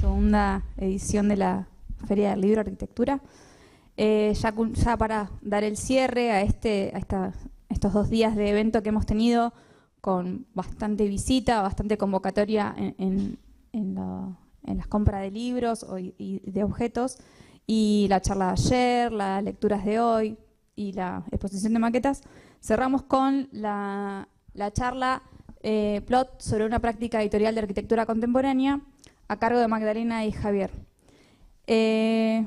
Segunda edición de la Feria del Libro de Arquitectura. Ya para dar el cierre a estos 2 días de evento que hemos tenido, con bastante visita, bastante convocatoria en las compras de libros y de objetos, y la charla de ayer, las lecturas de hoy y la exposición de maquetas, cerramos con la charla Plot sobre una práctica editorial de arquitectura contemporánea, a cargo de Magdalena y Javier. Es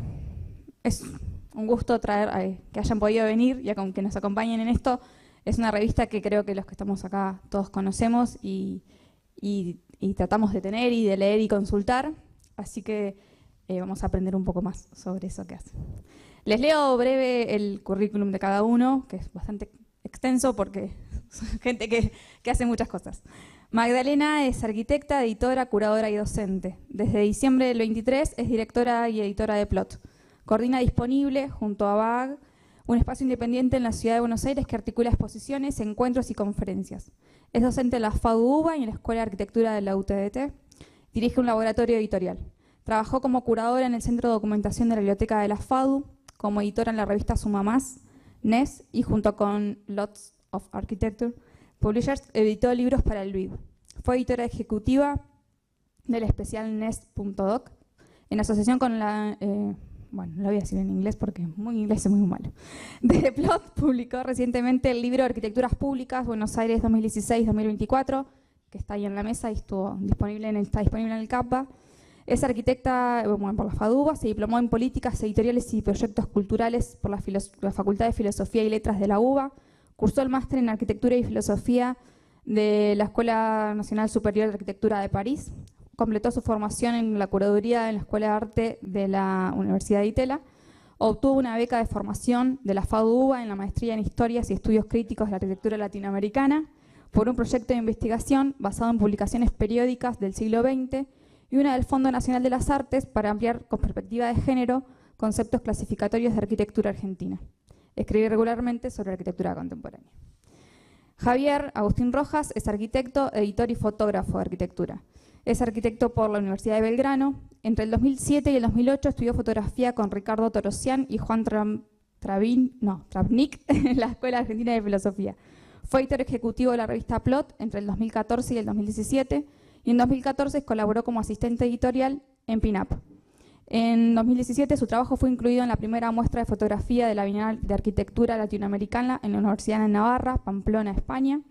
un gusto traer que hayan podido venir y que nos acompañen en esto. Es una revista que creo que los que estamos acá todos conocemos y tratamos de tener y de leer y consultar, así que vamos a aprender un poco más sobre eso que hacen. Les leo breve el currículum de cada uno, que es bastante extenso porque son gente que hace muchas cosas. Magdalena es arquitecta, editora, curadora y docente. Desde diciembre del 23 es directora y editora de Plot. Coordina Disponible, junto a BAG, un espacio independiente en la ciudad de Buenos Aires que articula exposiciones, encuentros y conferencias. Es docente en la FADU-UBA y en la Escuela de Arquitectura de la UTDT. Dirige un laboratorio editorial. Trabajó como curadora en el Centro de Documentación de la Biblioteca de la FADU, como editora en la revista Suma Más, NES, y junto con Lots of Architecture Publishers editó libros para el BID. Fue editora ejecutiva del especial NES.doc en asociación con la... bueno, lo voy a decir en inglés porque mi inglés es muy malo. De Plot publicó recientemente el libro Arquitecturas Públicas, Buenos Aires 2016-2024, que está ahí en la mesa y está disponible en el CAPA. Es arquitecta por la FADUBA, se diplomó en Políticas Editoriales y Proyectos Culturales por la Facultad de Filosofía y Letras de la UBA. Cursó el máster en Arquitectura y Filosofía de la Escuela Nacional Superior de Arquitectura de París. Completó su formación en la curaduría en la Escuela de Arte de la Universidad de Itela. Obtuvo una beca de formación de la FADU-UBA en la maestría en Historias y Estudios Críticos de la Arquitectura Latinoamericana por un proyecto de investigación basado en publicaciones periódicas del siglo XX y una del Fondo Nacional de las Artes para ampliar con perspectiva de género conceptos clasificatorios de arquitectura argentina. Escribe regularmente sobre arquitectura contemporánea. Javier Agustín Rojas es arquitecto, editor y fotógrafo de arquitectura. Es arquitecto por la Universidad de Belgrano. Entre el 2007 y el 2008 estudió fotografía con Ricardo Torosian y Juan Travnik en la Escuela Argentina de Filosofía. Fue editor ejecutivo de la revista Plot entre el 2014 y el 2017 y en 2014 colaboró como asistente editorial en PINAP. En 2017 su trabajo fue incluido en la primera muestra de fotografía de la Bienal de Arquitectura Latinoamericana en la Universidad de Navarra, Pamplona, España.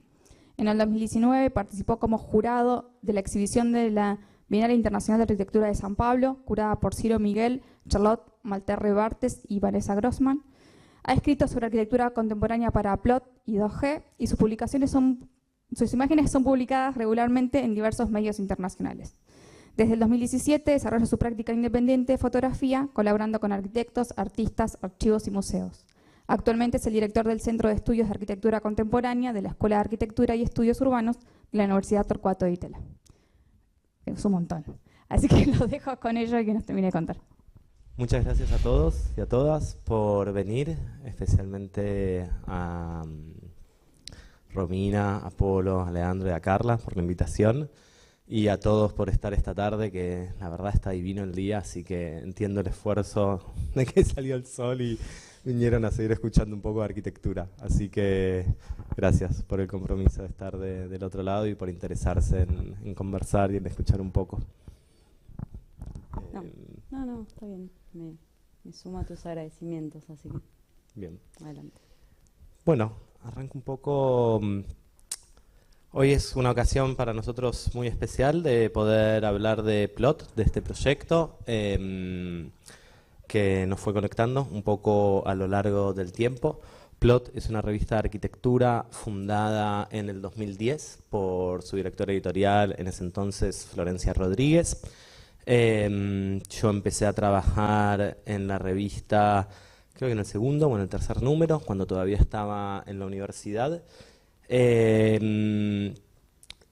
En el 2019 participó como jurado de la exhibición de la Bienal Internacional de Arquitectura de San Pablo, curada por Ciro Miguel, Charlotte Malterre Bartes y Vanessa Grossman. Ha escrito sobre arquitectura contemporánea para Plot y 2G y sus imágenes son publicadas regularmente en diversos medios internacionales. Desde el 2017 desarrolla su práctica independiente de fotografía, colaborando con arquitectos, artistas, archivos y museos. Actualmente es el director del Centro de Estudios de Arquitectura Contemporánea de la Escuela de Arquitectura y Estudios Urbanos de la Universidad Torcuato de Itela. Es un montón. Así que los dejo con ello y que nos termine de contar. Muchas gracias a todos y a todas por venir, especialmente a Romina, a Polo, a Leandro y a Carla por la invitación. Y a todos por estar esta tarde, que la verdad está divino el día, así que entiendo el esfuerzo de que salió el sol y vinieron a seguir escuchando un poco de arquitectura. Así que gracias por el compromiso de estar del otro lado y por interesarse en conversar y en escuchar un poco. No, está bien. Me sumo a tus agradecimientos, así que... Bien. Adelante. Bueno, arranco un poco... Hoy es una ocasión para nosotros muy especial de poder hablar de Plot, de este proyecto que nos fue conectando un poco a lo largo del tiempo. Plot es una revista de arquitectura fundada en el 2010 por su directora editorial, en ese entonces Florencia Rodríguez. Yo empecé a trabajar en la revista, creo que en el segundo o en el tercer número, cuando todavía estaba en la universidad.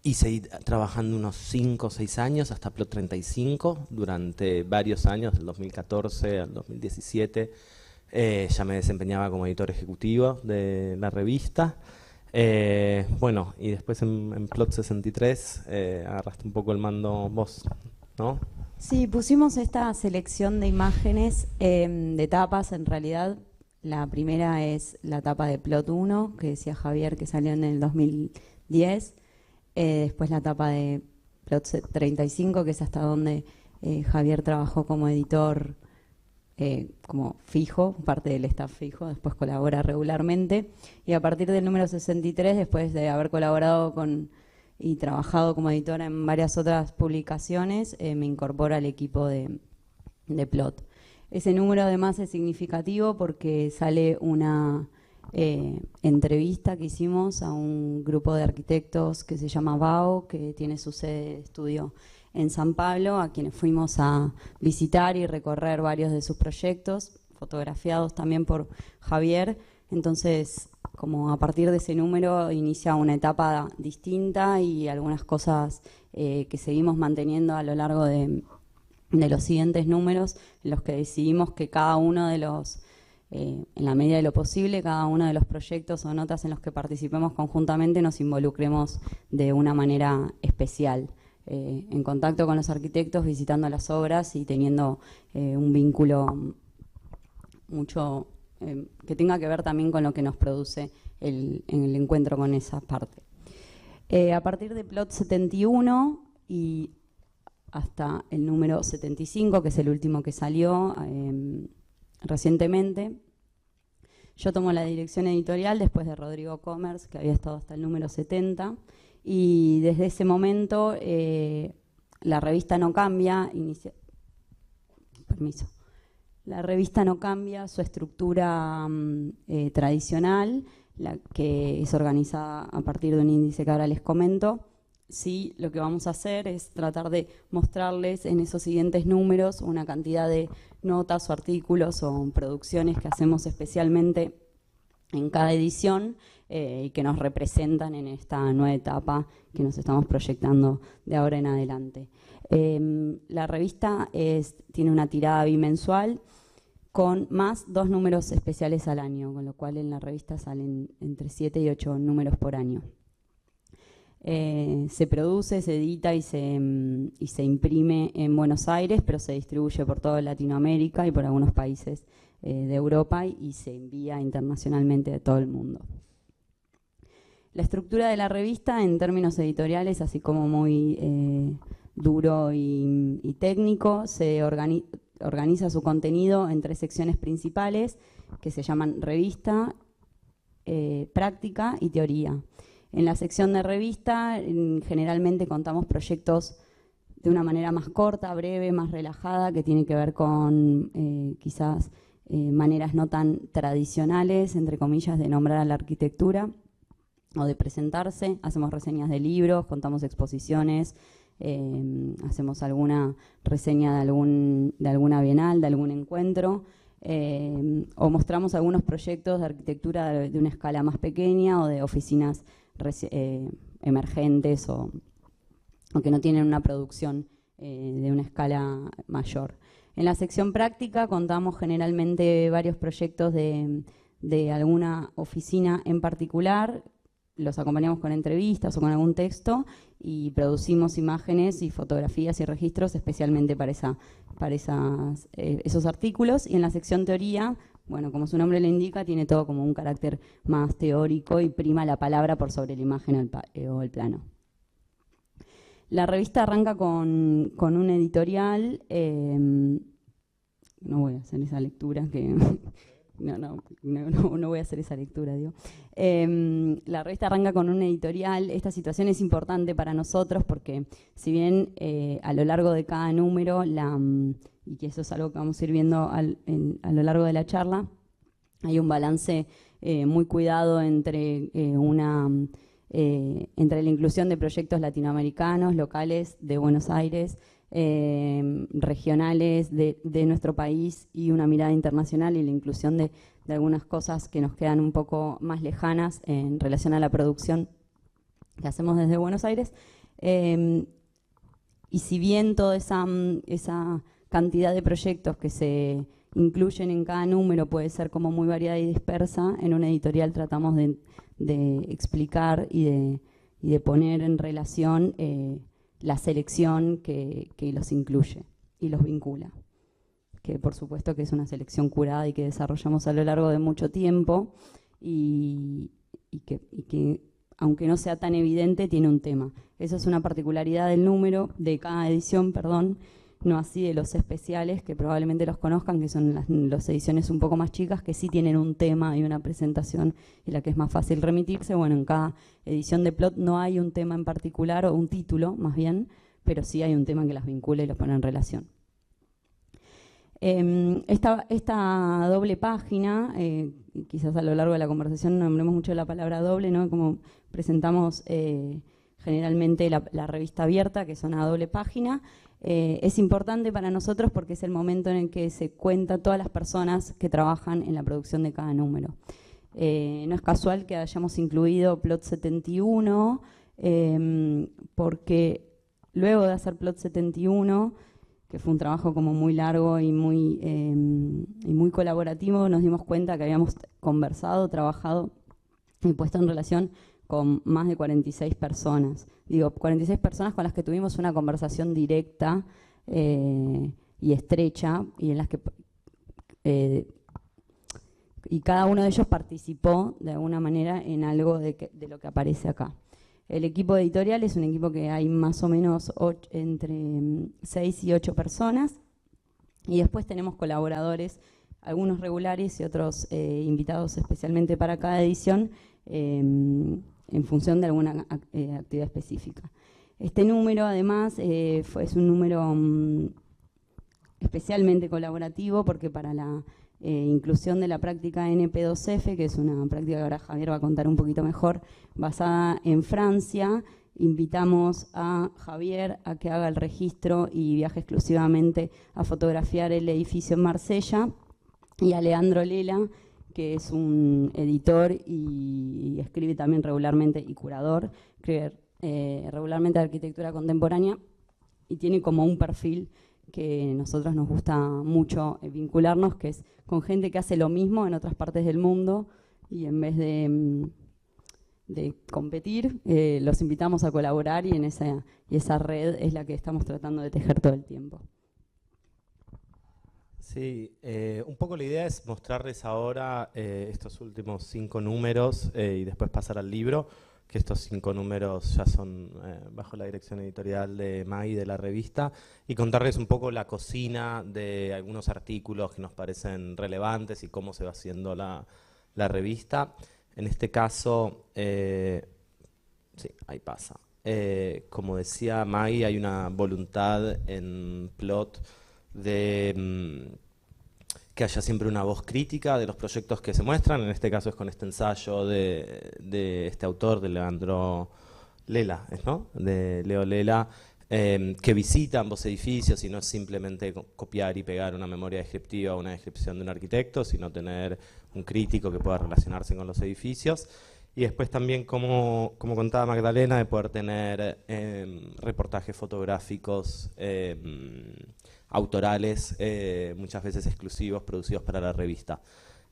y seguí trabajando unos 5 o 6 años hasta Plot 35, durante varios años, del 2014 al 2017. Ya me desempeñaba como editor ejecutivo de la revista. Bueno, y después en Plot 63 agarraste un poco el mando vos, ¿no? Sí, pusimos esta selección de imágenes de tapas. En realidad, la primera es la tapa de Plot 1, que decía Javier, que salió en el 2010. Después la tapa de Plot 35, que es hasta donde Javier trabajó como editor como fijo, parte del staff fijo, después colabora regularmente. Y a partir del número 63, después de haber colaborado y trabajado como editora en varias otras publicaciones, me incorpora al equipo de Plot. Ese número además es significativo porque sale una entrevista que hicimos a un grupo de arquitectos que se llama BAO, que tiene su sede de estudio en San Pablo, a quienes fuimos a visitar y recorrer varios de sus proyectos, fotografiados también por Javier. Entonces, como a partir de ese número inicia una etapa distinta y algunas cosas que seguimos manteniendo a lo largo de los siguientes números, en los que decidimos que cada uno de los, en la medida de lo posible, cada uno de los proyectos o notas en los que participemos conjuntamente nos involucremos de una manera especial, en contacto con los arquitectos, visitando las obras y teniendo un vínculo mucho que tenga que ver también con lo que nos produce en el encuentro con esa parte. A partir de Plot 71 y hasta el número 75, que es el último que salió recientemente, yo tomo la dirección editorial después de Rodrigo Commerce, que había estado hasta el número 70, y desde ese momento la revista no cambia, la revista no cambia su estructura tradicional, la que es organizada a partir de un índice que ahora les comento. Sí, lo que vamos a hacer es tratar de mostrarles en esos siguientes números una cantidad de notas o artículos o producciones que hacemos especialmente en cada edición y que nos representan en esta nueva etapa que nos estamos proyectando de ahora en adelante. La revista tiene una tirada bimensual con más 2 números especiales al año, con lo cual en la revista salen entre 7 y 8 números por año. Se produce, se edita y se imprime en Buenos Aires, pero se distribuye por toda Latinoamérica y por algunos países de Europa y se envía internacionalmente a todo el mundo. La estructura de la revista en términos editoriales, así como muy duro y técnico, se organiza su contenido en 3 secciones principales que se llaman revista, práctica y teoría. En la sección de revista generalmente contamos proyectos de una manera más corta, breve, más relajada, que tiene que ver con quizás maneras no tan tradicionales, entre comillas, de nombrar a la arquitectura o de presentarse. Hacemos reseñas de libros, contamos exposiciones, hacemos alguna reseña de alguna bienal, de algún encuentro, o mostramos algunos proyectos de arquitectura de una escala más pequeña o de oficinas emergentes o que no tienen una producción de una escala mayor. En la sección práctica contamos generalmente varios proyectos de alguna oficina en particular, los acompañamos con entrevistas o con algún texto y producimos imágenes y fotografías y registros especialmente para esos artículos. Y en la sección teoría, bueno, como su nombre le indica, tiene todo como un carácter más teórico y prima la palabra por sobre la imagen o el plano. La revista arranca con un editorial, no voy a hacer esa lectura, que no voy a hacer esa lectura, digo. La revista arranca con un editorial. Esta situación es importante para nosotros porque si bien a lo largo de cada número, y que eso es algo que vamos a ir viendo a lo largo de la charla, hay un balance muy cuidado entre la inclusión de proyectos latinoamericanos, locales de Buenos Aires, regionales de nuestro país y una mirada internacional y la inclusión de algunas cosas que nos quedan un poco más lejanas en relación a la producción que hacemos desde Buenos Aires. Y si bien toda esa cantidad de proyectos que se incluyen en cada número puede ser como muy variada y dispersa, en una editorial tratamos de explicar y de poner en relación la selección que los incluye y los vincula, que por supuesto que es una selección curada y que desarrollamos a lo largo de mucho tiempo y que aunque no sea tan evidente, tiene un tema. Eso es una particularidad del número, de cada edición, perdón, no así de los especiales, que probablemente los conozcan, que son las ediciones un poco más chicas, que sí tienen un tema y una presentación en la que es más fácil remitirse. Bueno, en cada edición de Plot no hay un tema en particular, o un título más bien, pero sí hay un tema que las vincula y los pone en relación. Esta doble página, quizás a lo largo de la conversación nombremos mucho la palabra doble, ¿no? Como presentamos generalmente la revista abierta, que es una doble página, es importante para nosotros porque es el momento en el que se cuenta todas las personas que trabajan en la producción de cada número. No es casual que hayamos incluido Plot 71, porque luego de hacer Plot 71, que fue un trabajo como muy largo y muy colaborativo, nos dimos cuenta que habíamos conversado, trabajado y puesto en relación con más de 46 personas. Digo, 46 personas con las que tuvimos una conversación directa y estrecha, y en las que y cada uno de ellos participó de alguna manera en algo de lo que aparece acá. El equipo editorial es un equipo que hay más o menos entre 6 y 8 personas, y después tenemos colaboradores, algunos regulares y otros invitados especialmente para cada edición, en función de alguna actividad específica. Este número además es un número especialmente colaborativo, porque para la inclusión de la práctica NP2F, que es una práctica que ahora Javier va a contar un poquito mejor, basada en Francia, invitamos a Javier a que haga el registro y viaje exclusivamente a fotografiar el edificio en Marsella, y a Leandro Lela, que es un editor y escribe también regularmente, y curador, escribe regularmente de arquitectura contemporánea, y tiene como un perfil que a nosotros nos gusta mucho vincularnos, que es con gente que hace lo mismo en otras partes del mundo, y en vez de competir, los invitamos a colaborar, y esa red es la que estamos tratando de tejer todo el tiempo. Sí, un poco la idea es mostrarles ahora estos últimos 5 números y después pasar al libro, que estos 5 números ya son bajo la dirección editorial de Maggie de la revista, y contarles un poco la cocina de algunos artículos que nos parecen relevantes y cómo se va haciendo la revista. En este caso, sí, ahí pasa. Como decía Maggie, hay una voluntad en Plot de que haya siempre una voz crítica de los proyectos que se muestran. En este caso es con este ensayo de este autor, de Leandro Lela, ¿no? De Leo Lela, que visita ambos edificios, y no es simplemente copiar y pegar una memoria descriptiva o una descripción de un arquitecto, sino tener un crítico que pueda relacionarse con los edificios. Y después también, como contaba Magdalena, de poder tener reportajes fotográficos autorales, muchas veces exclusivos, producidos para la revista.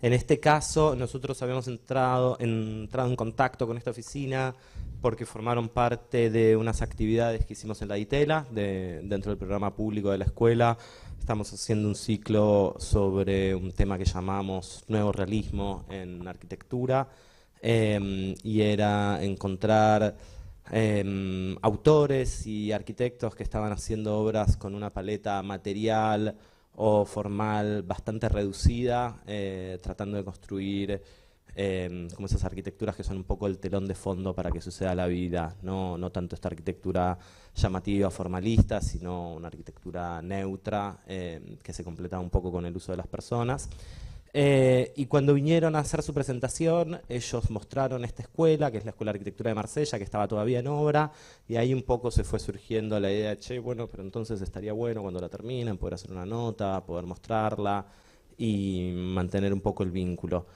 En este caso, nosotros habíamos entrado en contacto con esta oficina porque formaron parte de unas actividades que hicimos en la Ditela, dentro del programa público de la escuela. Estamos haciendo un ciclo sobre un tema que llamamos Nuevo Realismo en Arquitectura, y era encontrar autores y arquitectos que estaban haciendo obras con una paleta material o formal bastante reducida, tratando de construir como esas arquitecturas que son un poco el telón de fondo para que suceda la vida, no tanto esta arquitectura llamativa, formalista, sino una arquitectura neutra, que se completaba un poco con el uso de las personas. Y cuando vinieron a hacer su presentación, ellos mostraron esta escuela, que es la Escuela de Arquitectura de Marsella, que estaba todavía en obra, y ahí un poco se fue surgiendo la idea de, che, bueno, pero entonces estaría bueno cuando la terminen poder hacer una nota, poder mostrarla y mantener un poco el vínculo.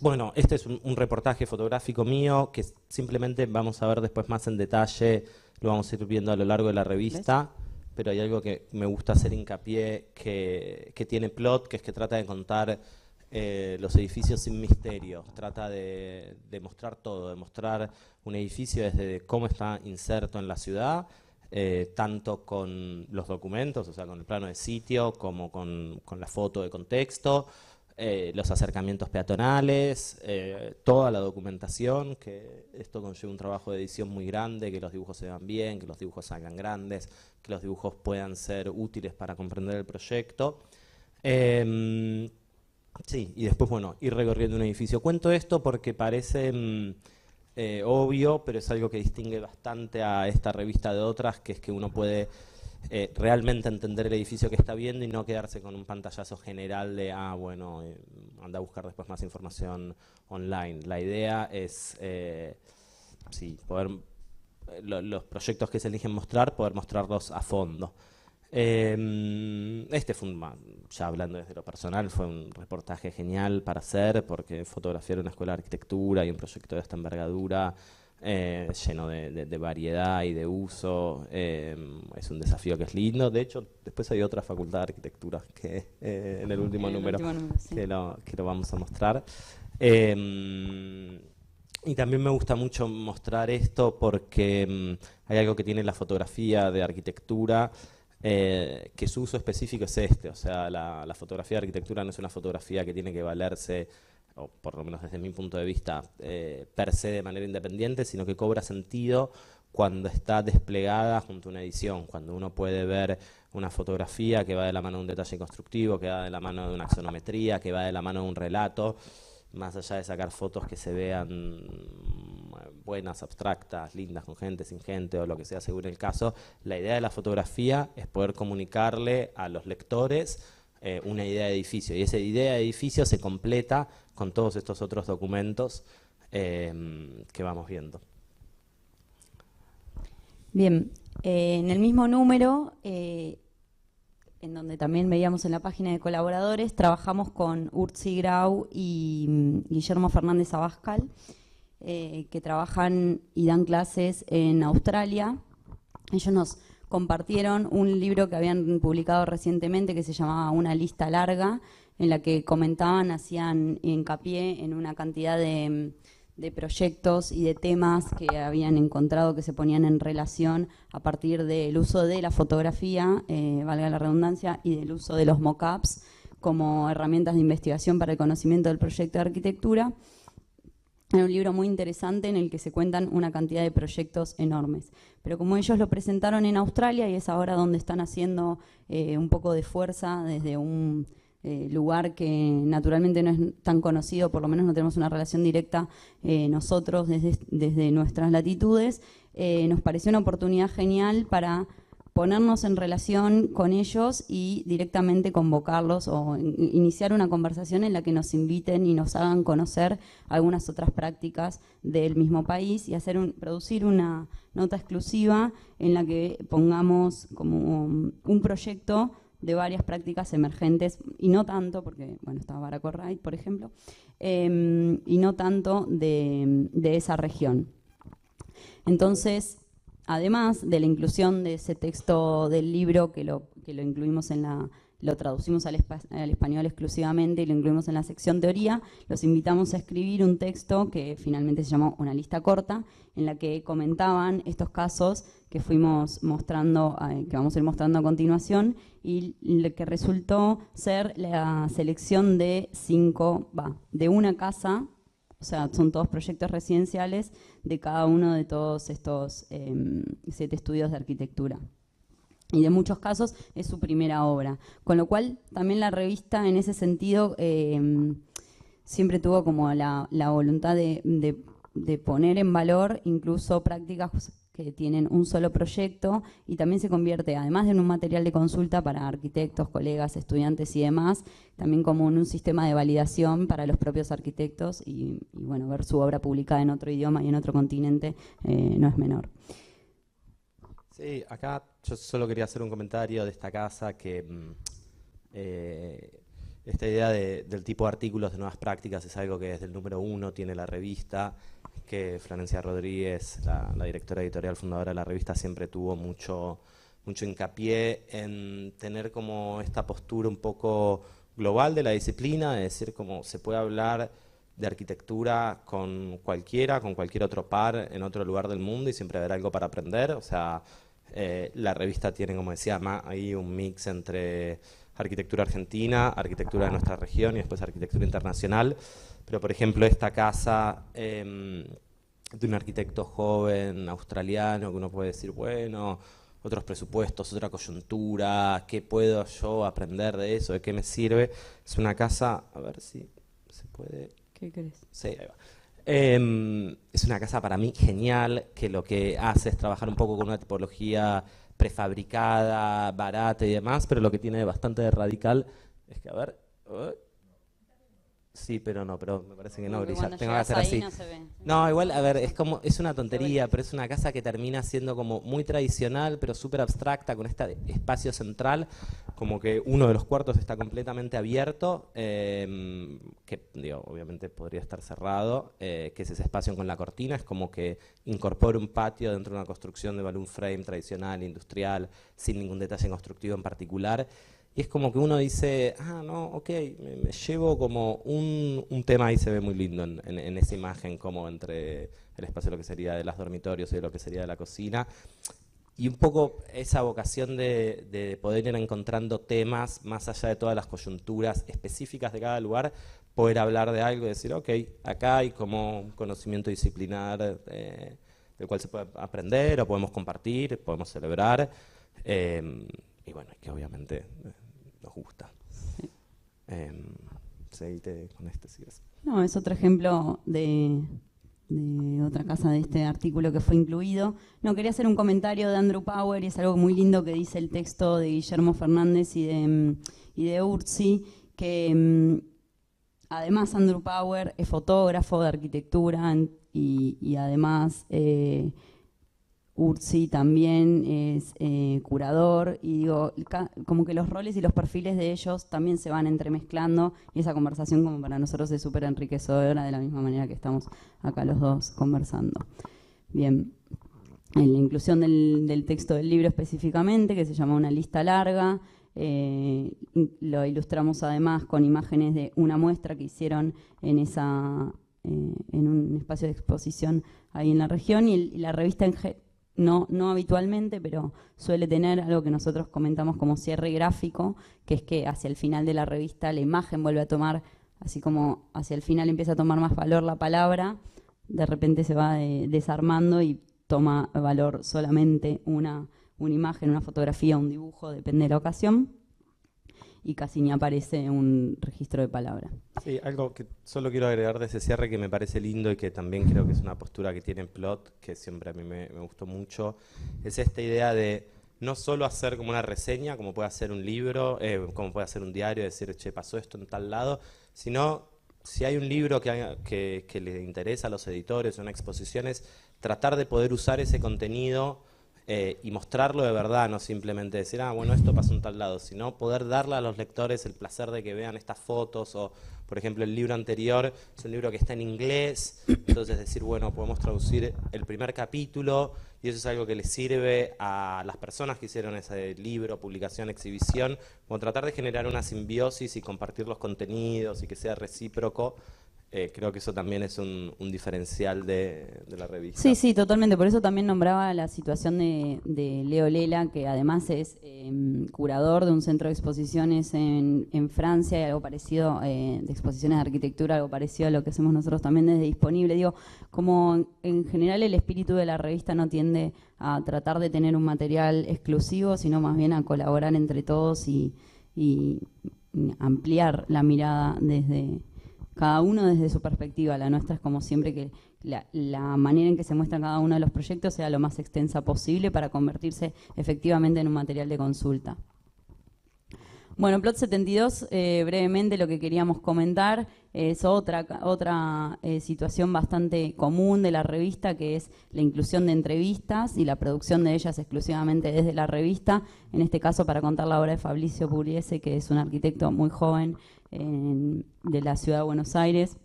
Bueno, este es un reportaje fotográfico mío que simplemente vamos a ver después más en detalle, lo vamos a ir viendo a lo largo de la revista, pero hay algo que me gusta hacer hincapié que tiene Plot, que es que trata de contar los edificios sin misterio, trata de mostrar todo, de mostrar un edificio desde cómo está inserto en la ciudad, tanto con los documentos, o sea, con el plano de sitio, como con la foto de contexto, los acercamientos peatonales, toda la documentación, que esto conlleva un trabajo de edición muy grande, que los dibujos se vean bien, que los dibujos salgan grandes, que los dibujos puedan ser útiles para comprender el proyecto. Sí, y después, bueno, ir recorriendo un edificio. Cuento esto porque parece obvio, pero es algo que distingue bastante a esta revista de otras, que es que uno puede realmente entender el edificio que está viendo y no quedarse con un pantallazo general de, bueno, anda a buscar después más información online. La idea es, sí, poder, los proyectos que se eligen mostrar, poder mostrarlos a fondo. Este fue ya hablando desde lo personal, fue un reportaje genial para hacer, porque fotografiar una escuela de arquitectura y un proyecto de esta envergadura, lleno de variedad y de uso, es un desafío que es lindo. De hecho, después hay otra facultad de arquitectura que en el último número, sí, que lo vamos a mostrar. Y también me gusta mucho mostrar esto porque hay algo que tiene la fotografía de arquitectura, que su uso específico es este, o sea, la fotografía de arquitectura no es una fotografía que tiene que valerse, o por lo menos desde mi punto de vista, per se de manera independiente, sino que cobra sentido cuando está desplegada junto a una edición, cuando uno puede ver una fotografía que va de la mano de un detalle constructivo, que va de la mano de una axonometría, que va de la mano de un relato, más allá de sacar fotos que se vean buenas, abstractas, lindas, con gente, sin gente, o lo que sea según el caso. La idea de la fotografía es poder comunicarle a los lectores una idea de edificio, y esa idea de edificio se completa con todos estos otros documentos que vamos viendo. Bien, en el mismo número, en donde también veíamos en la página de colaboradores, trabajamos con Urtzi Grau y Guillermo Fernández Abascal, que trabajan y dan clases en Australia. Ellos nos compartieron un libro que habían publicado recientemente que se llamaba Una lista larga, en la que comentaban, hacían hincapié en una cantidad de proyectos y de temas que habían encontrado que se ponían en relación a partir del uso de la fotografía, valga la redundancia, y del uso de los mock-ups como herramientas de investigación para el conocimiento del proyecto de arquitectura. Es un libro muy interesante en el que se cuentan una cantidad de proyectos enormes. Pero como ellos lo presentaron en Australia, y es ahora donde están haciendo un poco de fuerza desde un lugar que naturalmente no es tan conocido, por lo menos no tenemos una relación directa nosotros desde nuestras latitudes, nos pareció una oportunidad genial para ponernos en relación con ellos y directamente convocarlos o iniciar una conversación en la que nos inviten y nos hagan conocer algunas otras prácticas del mismo país y producir una nota exclusiva en la que pongamos como un proyecto de varias prácticas emergentes, y no tanto, porque bueno, está Barack Wright, por ejemplo, y no tanto de esa región. Entonces, además de la inclusión de ese texto del libro, que lo incluimos lo traducimos al español exclusivamente y lo incluimos en la sección teoría, los invitamos a escribir un texto que finalmente se llamó Una lista corta, en la que comentaban estos casos que fuimos mostrando, que vamos a ir mostrando a continuación, y lo que resultó ser la selección de una casa, o sea, son todos proyectos residenciales de cada uno de todos estos 7 estudios de arquitectura. Y de muchos casos es su primera obra. Con lo cual, también la revista, en ese sentido, siempre tuvo como la voluntad de poner en valor incluso prácticas que tienen un solo proyecto, y también se convierte, además de en un material de consulta para arquitectos, colegas, estudiantes y demás, también como en un sistema de validación para los propios arquitectos, y bueno, ver su obra publicada en otro idioma y en otro continente no es menor. Sí, acá yo solo quería hacer un comentario de esta casa que esta idea del tipo de artículos de nuevas prácticas es algo que desde el número 1 tiene la revista, que Florencia Rodríguez, la directora editorial fundadora de la revista, siempre tuvo mucho hincapié en tener como esta postura un poco global de la disciplina, es decir, como se puede hablar de arquitectura con cualquier otro par en otro lugar del mundo y siempre habrá algo para aprender. O sea, la revista tiene, como decía, ahí un mix entre arquitectura argentina, arquitectura de nuestra región y después arquitectura internacional. Pero, por ejemplo, esta casa de un arquitecto joven australiano, que uno puede decir, bueno, otros presupuestos, otra coyuntura, ¿qué puedo yo aprender de eso? ¿De qué me sirve? Es una casa, a ver si se puede... ¿Qué crees? Sí, ahí va. Es una casa para mí genial, que lo que hace es trabajar un poco con una tipología prefabricada, barata y demás, pero lo que tiene bastante de radical es que, a ver... Sí, pero no, pero me parece que no, brilla. Tengo que hacer así. No, igual, a ver, es una tontería, pero es una casa que termina siendo como muy tradicional, pero súper abstracta, con este espacio central, como que uno de los cuartos está completamente abierto, que, digo, obviamente podría estar cerrado, que es ese espacio con la cortina, es como que incorpora un patio dentro de una construcción de balloon frame tradicional, industrial, sin ningún detalle constructivo en particular. Y es como que uno dice, no, ok, me llevo como un tema ahí se ve muy lindo en esa imagen, como entre el espacio de lo que sería de los dormitorios y de lo que sería de la cocina. Y un poco esa vocación de poder ir encontrando temas más allá de todas las coyunturas específicas de cada lugar, poder hablar de algo y decir, ok, acá hay como un conocimiento disciplinar del cual se puede aprender o podemos compartir, podemos celebrar. Y bueno, que obviamente nos gusta. Seguite con este, si ves. No, es otro ejemplo de otra casa de este artículo que fue incluido. No, quería hacer un comentario de Andrew Power, y es algo muy lindo que dice el texto de Guillermo Fernández y de Urtzi, que además Andrew Power es fotógrafo de arquitectura y además... Urtzi también es curador, y digo, como que los roles y los perfiles de ellos también se van entremezclando, y esa conversación como para nosotros es súper enriquecedora, de la misma manera que estamos acá los dos conversando. Bien, en la inclusión del texto del libro específicamente, que se llama Una lista larga, lo ilustramos además con imágenes de una muestra que hicieron en un espacio de exposición ahí en la región, y la revista no habitualmente, pero suele tener algo que nosotros comentamos como cierre gráfico, que es que hacia el final de la revista la imagen vuelve a tomar, así como hacia el final empieza a tomar más valor la palabra, de repente se va desarmando y toma valor solamente una imagen, una fotografía, un dibujo, depende de la ocasión, y casi ni aparece un registro de palabra. Sí, algo que solo quiero agregar de ese cierre que me parece lindo y que también creo que es una postura que tiene Plot, que siempre a mí me gustó mucho, es esta idea de no solo hacer como una reseña, como puede hacer un libro, como puede hacer un diario, decir, che, pasó esto en tal lado, sino si hay un libro que le interesa a los editores, una exposición, es tratar de poder usar ese contenido y mostrarlo de verdad, no simplemente decir, bueno, esto pasó en tal lado, sino poder darle a los lectores el placer de que vean estas fotos, o, por ejemplo, el libro anterior es un libro que está en inglés, entonces decir, bueno, podemos traducir el primer capítulo, y eso es algo que les sirve a las personas que hicieron ese libro, publicación, exhibición, como tratar de generar una simbiosis y compartir los contenidos y que sea recíproco. Creo que eso también es un diferencial de la revista. Sí, totalmente. Por eso también nombraba la situación de Leo Lela, que además es curador de un centro de exposiciones en Francia, y algo parecido, de exposiciones de arquitectura, algo parecido a lo que hacemos nosotros también desde Disponible. Digo, como en general el espíritu de la revista no tiende a tratar de tener un material exclusivo, sino más bien a colaborar entre todos y ampliar la mirada desde... cada uno desde su perspectiva. La nuestra es como siempre que la manera en que se muestra cada uno de los proyectos sea lo más extensa posible para convertirse efectivamente en un material de consulta. Bueno, Plot 72, brevemente lo que queríamos comentar es otra situación bastante común de la revista, que es la inclusión de entrevistas y la producción de ellas exclusivamente desde la revista. En este caso, para contar la obra de Fabricio Pugliese, que es un arquitecto muy joven de la ciudad de Buenos Aires,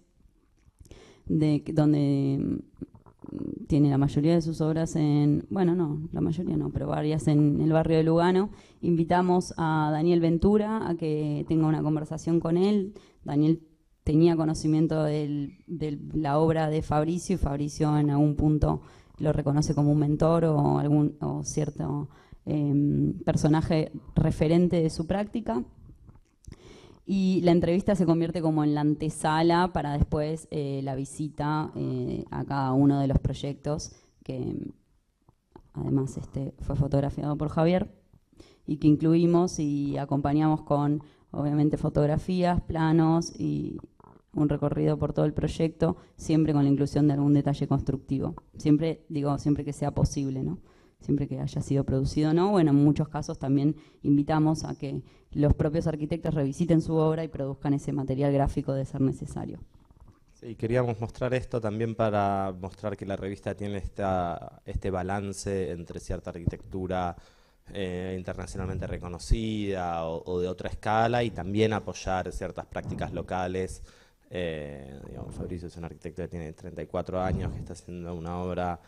donde tiene la mayoría de sus obras pero varias en el barrio de Lugano. Invitamos a Daniel Ventura a que tenga una conversación con él. Daniel tenía conocimiento de la obra de Fabricio, y Fabricio en algún punto lo reconoce como un mentor o cierto personaje referente de su práctica. Y la entrevista se convierte como en la antesala para después la visita a cada uno de los proyectos, que además fue fotografiado por Javier, y que incluimos y acompañamos con, obviamente, fotografías, planos y un recorrido por todo el proyecto, siempre con la inclusión de algún detalle constructivo. Siempre que sea posible, ¿no? Siempre que haya sido producido, ¿no? Bueno, en muchos casos también invitamos a que los propios arquitectos revisiten su obra y produzcan ese material gráfico de ser necesario. Sí, queríamos mostrar esto también para mostrar que la revista tiene este balance entre cierta arquitectura internacionalmente reconocida o de otra escala, y también apoyar ciertas prácticas locales. Fabricio es un arquitecto que tiene 34 años, que está haciendo una obra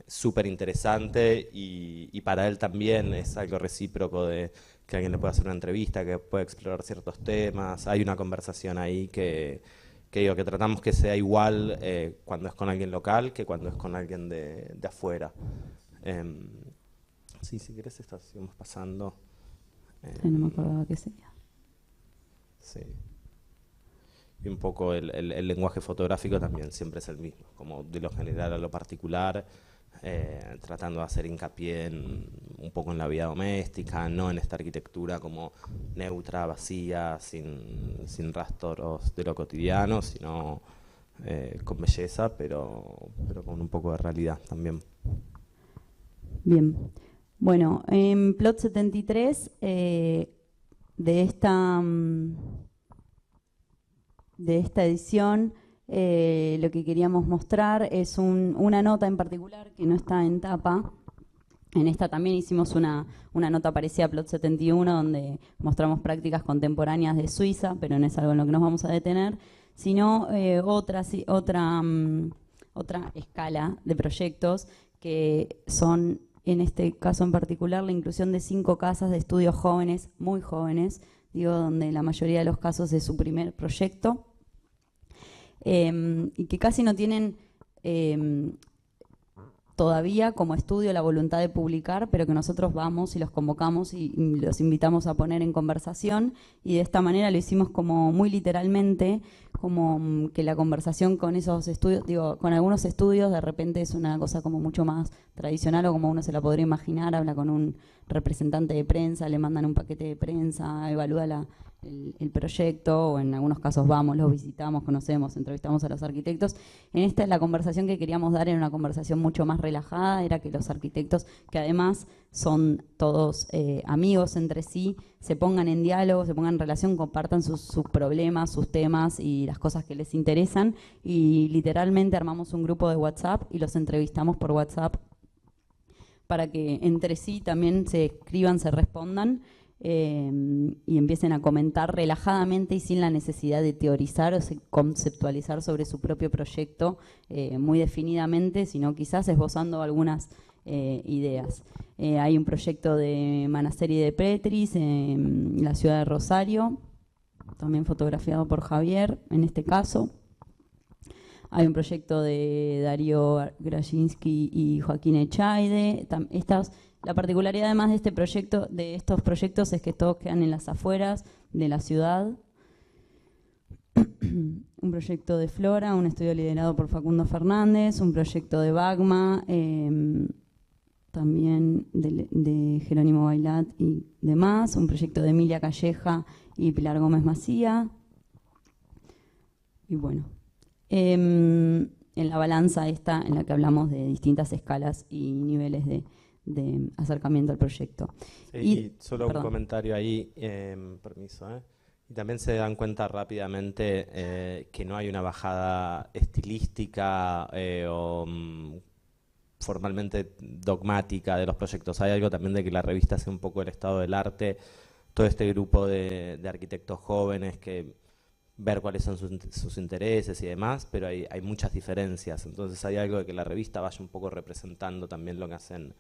súper interesante, y para él también es algo recíproco de que alguien le pueda hacer una entrevista, que pueda explorar ciertos temas. Hay una conversación ahí que tratamos que sea igual cuando es con alguien local que cuando es con alguien de afuera. Sí, si querés, seguimos pasando. No me acordaba qué sería. Sí. Y un poco el lenguaje fotográfico también siempre es el mismo, como de lo general a lo particular, tratando de hacer hincapié un poco en la vida doméstica, no en esta arquitectura como neutra, vacía, sin rastros de lo cotidiano, sino con belleza, pero con un poco de realidad también. Bien. Bueno, en Plot 73, de esta edición, lo que queríamos mostrar es una nota en particular que no está en tapa. En esta también hicimos una nota parecida a Plot 71, donde mostramos prácticas contemporáneas de Suiza, pero no es algo en lo que nos vamos a detener, sino otra escala de proyectos que son, en este caso en particular, la inclusión de 5 casas de estudios jóvenes, muy jóvenes, donde la mayoría de los casos es su primer proyecto, y que casi no tienen todavía como estudio la voluntad de publicar, pero que nosotros vamos y los convocamos y los invitamos a poner en conversación, y de esta manera lo hicimos como muy literalmente, como que la conversación con esos estudios, con algunos estudios de repente es una cosa como mucho más tradicional, o como uno se la podría imaginar. Habla con un representante de prensa, le mandan un paquete de prensa, evalúa el proyecto, o en algunos casos vamos, los visitamos, conocemos, entrevistamos a los arquitectos. En esta, la conversación que queríamos dar era una conversación mucho más relajada, era que los arquitectos, que además son todos amigos entre sí, se pongan en diálogo, se pongan en relación, compartan sus problemas, sus temas y las cosas que les interesan, y literalmente armamos un grupo de WhatsApp y los entrevistamos por WhatsApp para que entre sí también se escriban, se respondan, y empiecen a comentar relajadamente y sin la necesidad de teorizar o conceptualizar sobre su propio proyecto muy definidamente, sino quizás esbozando algunas ideas. Hay un proyecto de Manasteri de Pretris en la ciudad de Rosario, también fotografiado por Javier en este caso. Hay un proyecto de Darío Grajinski y Joaquín Echaide. La particularidad además de estos proyectos es que todos quedan en las afueras de la ciudad. Un proyecto de Flora, un estudio liderado por Facundo Fernández, un proyecto de Bagma, también de Jerónimo Bailat y demás, un proyecto de Emilia Calleja y Pilar Gómez Macía. Y bueno, en la balanza esta en la que hablamos de distintas escalas y niveles de acercamiento al proyecto. Sí, y solo un comentario ahí, permiso, Y también se dan cuenta rápidamente que no hay una bajada estilística o formalmente dogmática de los proyectos. Hay algo también de que la revista hace un poco el estado del arte, todo este grupo de arquitectos jóvenes que ver cuáles son sus intereses y demás, pero hay muchas diferencias. Entonces hay algo de que la revista vaya un poco representando también lo que hacen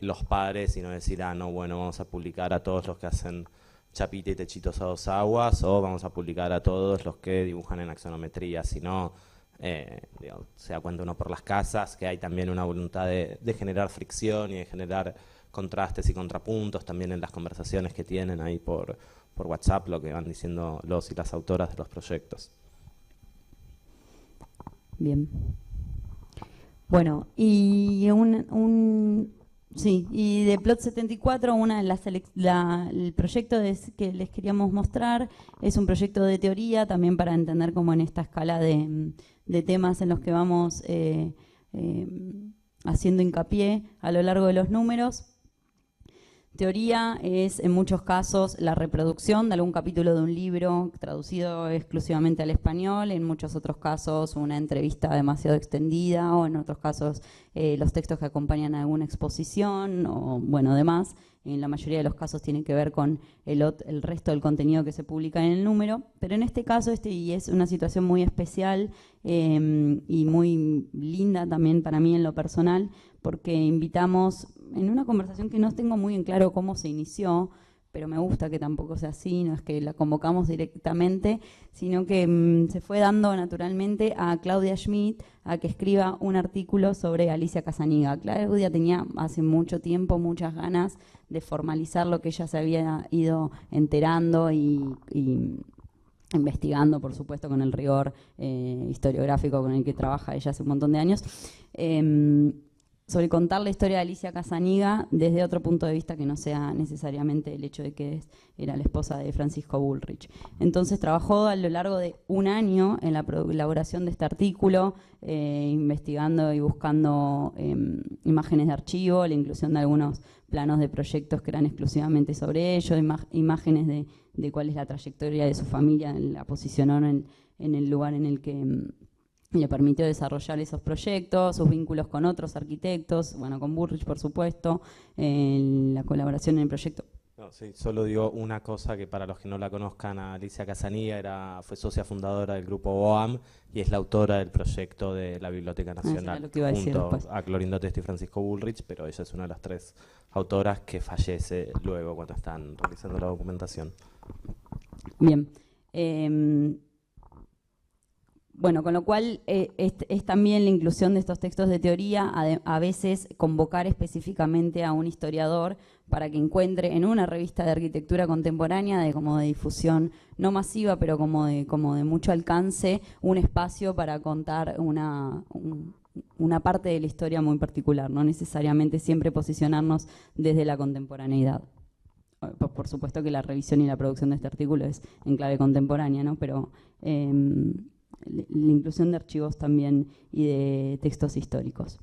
los padres y no decir, no, bueno, vamos a publicar a todos los que hacen chapita y techitos a dos aguas, o vamos a publicar a todos los que dibujan en axonometría, sino se da cuenta uno por las casas que hay también una voluntad de generar fricción y de generar contrastes y contrapuntos también en las conversaciones que tienen ahí por WhatsApp, lo que van diciendo los y las autoras de los proyectos. Bien. Bueno, y y de Plot 74, el proyecto que les queríamos mostrar es un proyecto de teoría, también para entender cómo en esta escala de temas en los que vamos haciendo hincapié a lo largo de los números. Teoría es, en muchos casos, la reproducción de algún capítulo de un libro traducido exclusivamente al español, en muchos otros casos una entrevista demasiado extendida, o en otros casos los textos que acompañan a alguna exposición, o bueno, demás. En la mayoría de los casos tiene que ver con el resto del contenido que se publica en el número, pero en este caso y es una situación muy especial y muy linda también para mí en lo personal, porque invitamos en una conversación que no tengo muy en claro cómo se inició, pero me gusta que tampoco sea así, no es que la convocamos directamente, sino que se fue dando naturalmente a Claudia Schmidt a que escriba un artículo sobre Alicia Casaniga. Claudia tenía hace mucho tiempo muchas ganas de formalizar lo que ella se había ido enterando y investigando, por supuesto, con el rigor historiográfico con el que trabaja ella hace un montón de años, sobre contar la historia de Alicia Casaniga desde otro punto de vista que no sea necesariamente el hecho de que era la esposa de Francisco Bullrich. Entonces trabajó a lo largo de un año en la elaboración de este artículo, investigando y buscando imágenes de archivo, la inclusión de algunos planos de proyectos que eran exclusivamente sobre ello, imágenes de cuál es la trayectoria de su familia, la posicionó en el lugar en el que le permitió desarrollar esos proyectos, sus vínculos con otros arquitectos, bueno, con Bullrich, por supuesto, la colaboración en el proyecto. No, sí, solo digo una cosa que para los que no la conozcan, Alicia Casaniga fue socia fundadora del grupo BOAM y es la autora del proyecto de la Biblioteca Nacional, junto a Clorindo Testi y Francisco Bullrich, pero ella es una de las 3 autoras que fallece luego cuando están realizando la documentación. Bien. Bueno, con lo cual es también la inclusión de estos textos de teoría, a veces convocar específicamente a un historiador para que encuentre en una revista de arquitectura contemporánea como de difusión no masiva, pero como de mucho alcance, un espacio para contar una parte de la historia muy particular, no necesariamente siempre posicionarnos desde la contemporaneidad. Por supuesto que la revisión y la producción de este artículo es en clave contemporánea, ¿no? Pero la inclusión de archivos también y de textos históricos.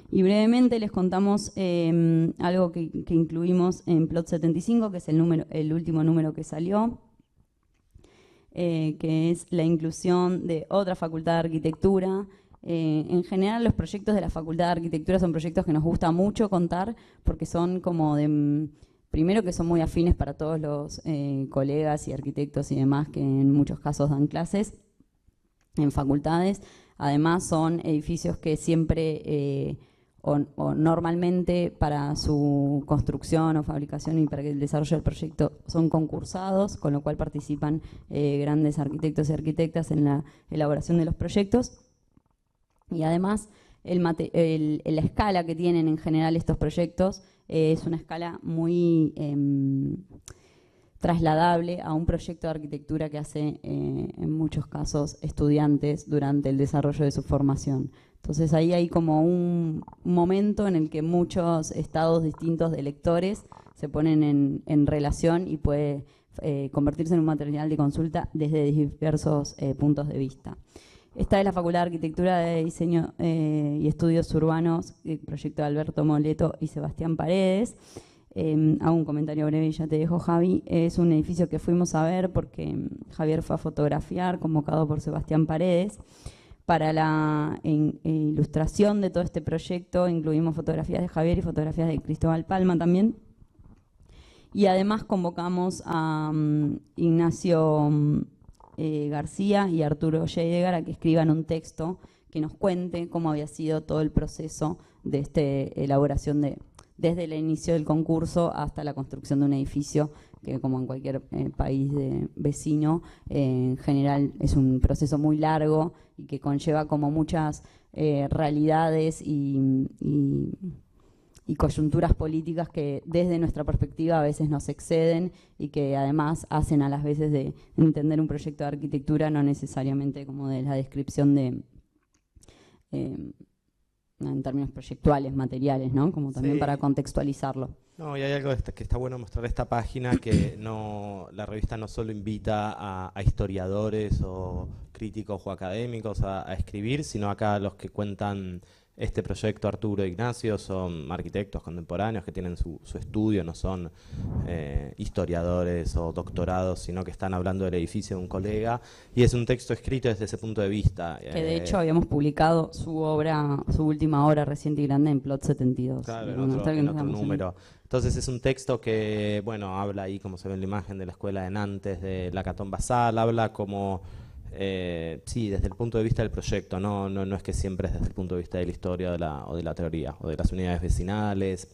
Y brevemente les contamos algo que incluimos en Plot 75, que es el último número que salió, que es la inclusión de otra facultad de arquitectura. En general los proyectos de la facultad de arquitectura son proyectos que nos gusta mucho contar porque son como primero que son muy afines para todos los colegas y arquitectos y demás que en muchos casos dan clases en facultades. Además son edificios que siempre o normalmente para su construcción o fabricación y para el desarrollo del proyecto son concursados, con lo cual participan grandes arquitectos y arquitectas en la elaboración de los proyectos. Y además la escala que tienen en general estos proyectos es una escala muy trasladable a un proyecto de arquitectura que hace en muchos casos estudiantes durante el desarrollo de su formación. Entonces ahí hay como un momento en el que muchos estados distintos de lectores se ponen en relación y puede convertirse en un material de consulta desde diversos puntos de vista. Esta es la Facultad de Arquitectura, de Diseño y Estudios Urbanos, el proyecto de Alberto Moleto y Sebastián Paredes. Hago un comentario breve y ya te dejo, Javi. Es un edificio que fuimos a ver porque Javier fue a fotografiar, convocado por Sebastián Paredes. Para la ilustración de todo este proyecto incluimos fotografías de Javier y fotografías de Cristóbal Palma también. Y además convocamos a Ignacio García y Arturo Yedegar a que escriban un texto que nos cuente cómo había sido todo el proceso de esta elaboración desde el inicio del concurso hasta la construcción de un edificio que, como en cualquier país vecino, en general es un proceso muy largo y que conlleva como muchas realidades y coyunturas políticas que desde nuestra perspectiva a veces nos exceden y que además hacen a las veces de entender un proyecto de arquitectura no necesariamente como de la descripción de en términos proyectuales, materiales, ¿no? Como también Sí. para contextualizarlo. No, y hay algo que está bueno mostrar esta página, que la revista no solo invita a historiadores o críticos o académicos a escribir, sino acá los que cuentan este proyecto, Arturo e Ignacio, son arquitectos contemporáneos que tienen su estudio, no son historiadores o doctorados, sino que están hablando del edificio de un colega, y es un texto escrito desde ese punto de vista. Que de hecho habíamos publicado su última obra reciente y grande en Plot 72. Claro, en otro número. Entonces es un texto que, bueno, habla ahí, como se ve en la imagen, de la escuela de Nantes, de la Catón Basal, habla como, sí, desde el punto de vista del proyecto, no es que siempre es desde el punto de vista de la historia o de la teoría, o de las unidades vecinales.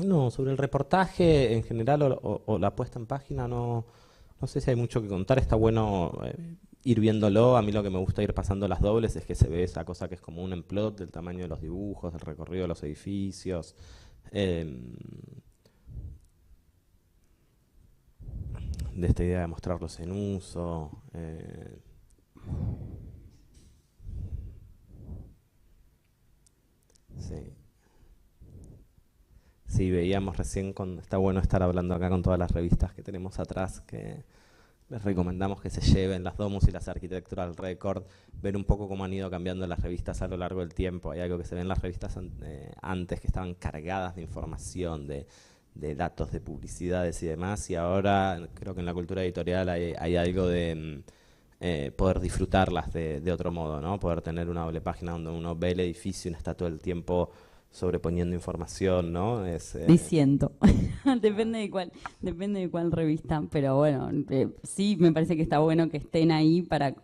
No, sobre el reportaje en general o la puesta en página, no sé si hay mucho que contar, está bueno ir viéndolo. A mí lo que me gusta ir pasando las dobles es que se ve esa cosa que es como un emplot del tamaño de los dibujos, del recorrido de los edificios. De esta idea de mostrarlos en uso. Sí. Sí, veíamos recién, está bueno estar hablando acá con todas las revistas que tenemos atrás, que les recomendamos que se lleven las Domus y las Architectural Record, ver un poco cómo han ido cambiando las revistas a lo largo del tiempo. Hay algo que se ve en las revistas antes, que estaban cargadas de información, de datos, de publicidades y demás, y ahora creo que en la cultura editorial hay algo de poder disfrutarlas de otro modo, ¿no? Poder tener una doble página donde uno ve el edificio y no está todo el tiempo sobreponiendo información, ¿no? Diciendo. depende de cuál revista, pero bueno, sí me parece que está bueno que estén ahí para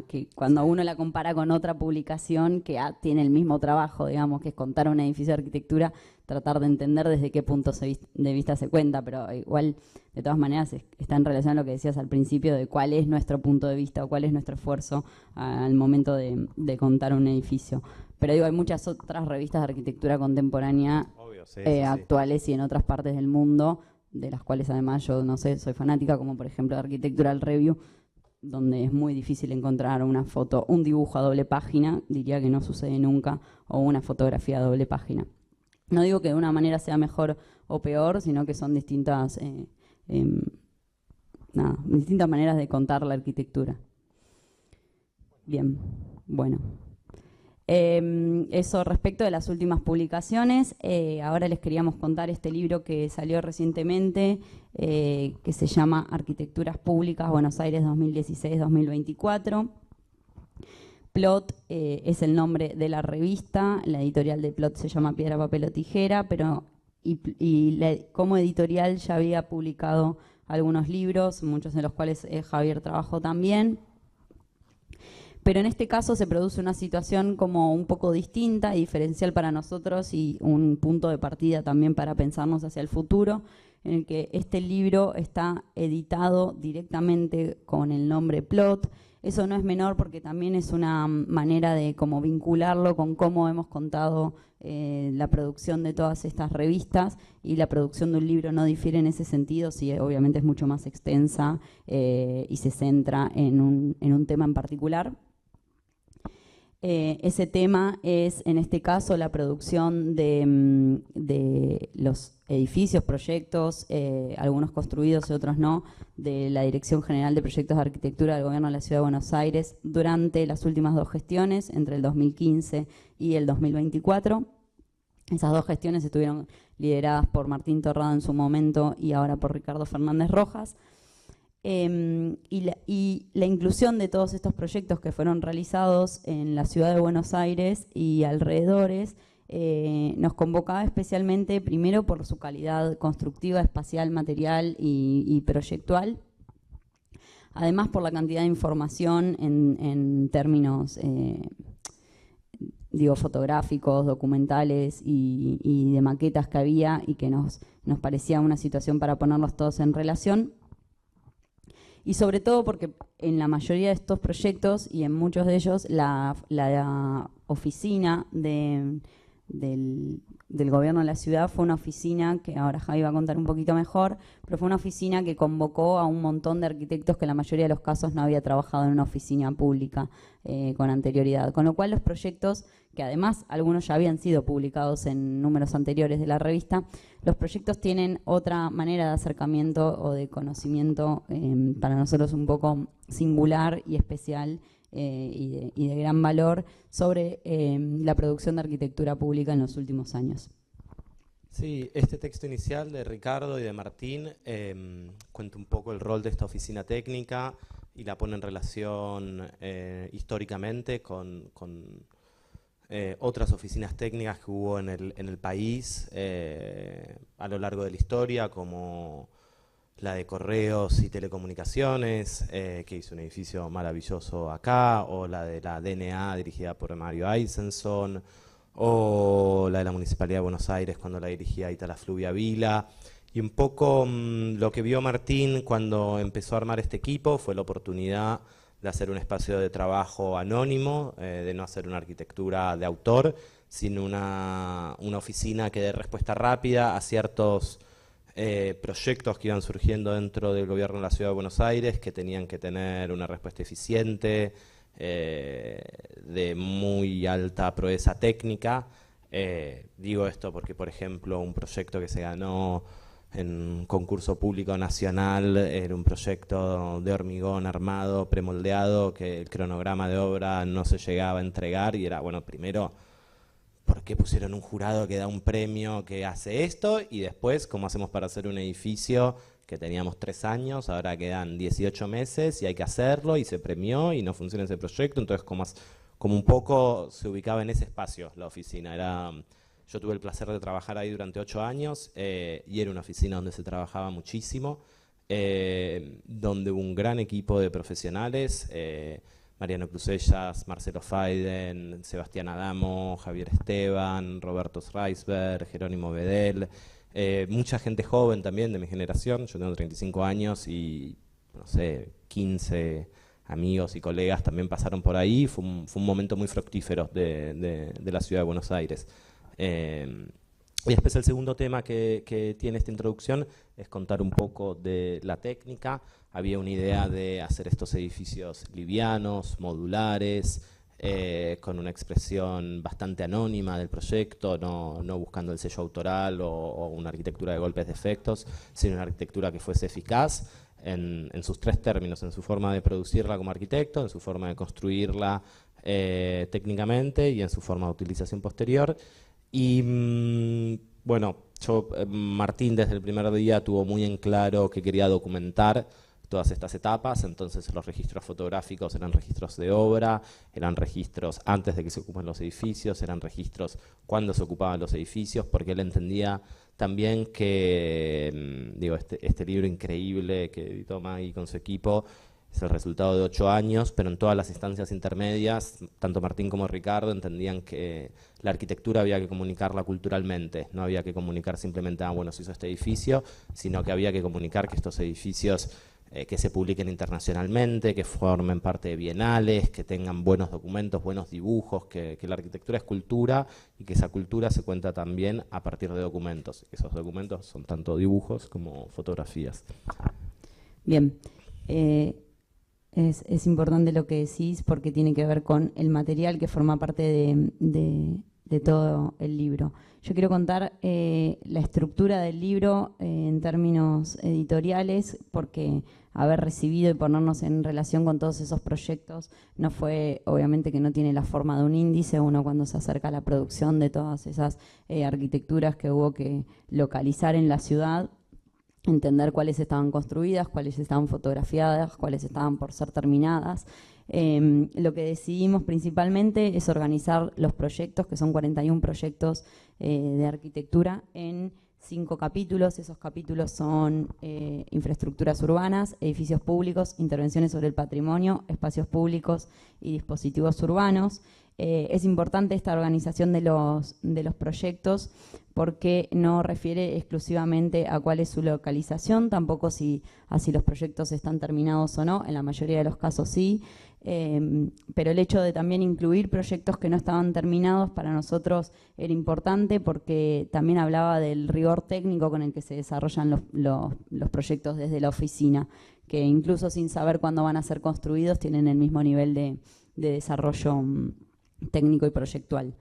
que cuando uno la compara con otra publicación que tiene el mismo trabajo, digamos, que es contar un edificio de arquitectura, tratar de entender desde qué punto de vista se cuenta, pero igual, de todas maneras, está en relación a lo que decías al principio de cuál es nuestro punto de vista o cuál es nuestro esfuerzo al momento de contar un edificio. Pero digo, hay muchas otras revistas de arquitectura contemporánea. Obvio, sí, actuales y en otras partes del mundo, de las cuales además yo, no sé, soy fanática, como por ejemplo Architectural Review, donde es muy difícil encontrar una foto, un dibujo a doble página, diría que no sucede nunca, o una fotografía a doble página. No digo que de una manera sea mejor o peor, sino que son distintas maneras de contar la arquitectura. Bien, bueno. Eso respecto de las últimas publicaciones. Ahora les queríamos contar este libro que salió recientemente, que se llama Arquitecturas Públicas Buenos Aires 2016-2024. Plot es el nombre de la revista, la editorial de Plot se llama Piedra, Papel o Tijera, pero como editorial ya había publicado algunos libros, muchos de los cuales Javier trabajó también. Pero en este caso se produce una situación como un poco distinta y diferencial para nosotros y un punto de partida también para pensarnos hacia el futuro, en el que este libro está editado directamente con el nombre Plot. Eso no es menor porque también es una manera de como vincularlo con cómo hemos contado la producción de todas estas revistas, y la producción de un libro no difiere en ese sentido, sí, obviamente es mucho más extensa y se centra en un tema en particular. Ese tema es, en este caso, la producción de los edificios, proyectos, algunos construidos y otros no, de la Dirección General de Proyectos de Arquitectura del Gobierno de la Ciudad de Buenos Aires durante las últimas 2 gestiones, entre el 2015 y el 2024. Esas 2 gestiones estuvieron lideradas por Martín Torrado en su momento y ahora por Ricardo Fernández Rojas. Y la inclusión de todos estos proyectos que fueron realizados en la ciudad de Buenos Aires y alrededores nos convocaba especialmente, primero por su calidad constructiva, espacial, material y proyectual, además por la cantidad de información en términos fotográficos, documentales y de maquetas que había, y que nos parecía una situación para ponerlos todos en relación. Y sobre todo porque en la mayoría de estos proyectos y en muchos de ellos la oficina del gobierno de la ciudad fue una oficina que ahora Javi va a contar un poquito mejor, pero fue una oficina que convocó a un montón de arquitectos que en la mayoría de los casos no había trabajado en una oficina pública con anterioridad, con lo cual los proyectos, que además algunos ya habían sido publicados en números anteriores de la revista, los proyectos tienen otra manera de acercamiento o de conocimiento para nosotros un poco singular y especial y de gran valor sobre la producción de arquitectura pública en los últimos años. Sí, este texto inicial de Ricardo y de Martín cuenta un poco el rol de esta oficina técnica y la pone en relación históricamente con otras oficinas técnicas que hubo en el país a lo largo de la historia, como la de Correos y Telecomunicaciones, que hizo un edificio maravilloso acá, o la de la DNA dirigida por Mario Eisenson, o la de la Municipalidad de Buenos Aires cuando la dirigía Itala Fluvia Vila. Y un poco lo que vio Martín cuando empezó a armar este equipo fue la oportunidad de hacer un espacio de trabajo anónimo, de no hacer una arquitectura de autor, sino una oficina que dé respuesta rápida a ciertos proyectos que iban surgiendo dentro del gobierno de la Ciudad de Buenos Aires, que tenían que tener una respuesta eficiente, de muy alta proeza técnica. Digo esto porque, por ejemplo, un proyecto que se ganó en un concurso público nacional era un proyecto de hormigón armado, premoldeado, que el cronograma de obra no se llegaba a entregar, y era, bueno, primero, ¿por qué pusieron un jurado que da un premio que hace esto? Y después, ¿cómo hacemos para hacer un edificio que teníamos 3 años, ahora quedan 18 meses y hay que hacerlo, y se premió y no funciona ese proyecto? Entonces, como un poco se ubicaba en ese espacio la oficina. Yo tuve el placer de trabajar ahí durante 8 años y era una oficina donde se trabajaba muchísimo, donde hubo un gran equipo de profesionales, Mariano Crusellas, Marcelo Faiden, Sebastián Adamo, Javier Esteban, Roberto Reisberg, Jerónimo Bedel, mucha gente joven también de mi generación. Yo tengo 35 años y, no sé, 15 amigos y colegas también pasaron por ahí. Fue un momento muy fructífero de la Ciudad de Buenos Aires. Y después el segundo tema que tiene esta introducción es contar un poco de la técnica. Había una idea de hacer estos edificios livianos, modulares, con una expresión bastante anónima del proyecto, no buscando el sello autoral o una arquitectura de golpes de efectos, sino una arquitectura que fuese eficaz en sus 3 términos: en su forma de producirla como arquitecto, en su forma de construirla técnicamente y en su forma de utilización posterior. Y bueno, Martín desde el primer día tuvo muy en claro que quería documentar todas estas etapas. Entonces los registros fotográficos eran registros de obra, eran registros antes de que se ocupen los edificios, eran registros cuando se ocupaban los edificios, porque él entendía también que, este libro increíble que editó Maggie con su equipo es el resultado de 8 años, pero en todas las instancias intermedias, tanto Martín como Ricardo entendían que la arquitectura había que comunicarla culturalmente, no había que comunicar simplemente, bueno, se hizo este edificio, sino que había que comunicar que estos edificios que se publiquen internacionalmente, que formen parte de bienales, que tengan buenos documentos, buenos dibujos, que la arquitectura es cultura y que esa cultura se cuenta también a partir de documentos. Esos documentos son tanto dibujos como fotografías. Bien. es importante lo que decís porque tiene que ver con el material que forma parte de todo el libro. Yo quiero contar la estructura del libro en términos editoriales, porque haber recibido y ponernos en relación con todos esos proyectos no fue, obviamente que no tiene la forma de un índice. Uno cuando se acerca a la producción de todas esas arquitecturas que hubo que localizar en la ciudad, entender cuáles estaban construidas, cuáles estaban fotografiadas, cuáles estaban por ser terminadas. Lo que decidimos principalmente es organizar los proyectos, que son 41 proyectos de arquitectura, en 5 capítulos. Esos capítulos son infraestructuras urbanas, edificios públicos, intervenciones sobre el patrimonio, espacios públicos y dispositivos urbanos. Es importante esta organización de los proyectos porque no refiere exclusivamente a cuál es su localización, tampoco si los proyectos están terminados o no, en la mayoría de los casos sí, pero el hecho de también incluir proyectos que no estaban terminados para nosotros era importante porque también hablaba del rigor técnico con el que se desarrollan los proyectos desde la oficina, que incluso sin saber cuándo van a ser construidos tienen el mismo nivel de desarrollo técnico y proyectual.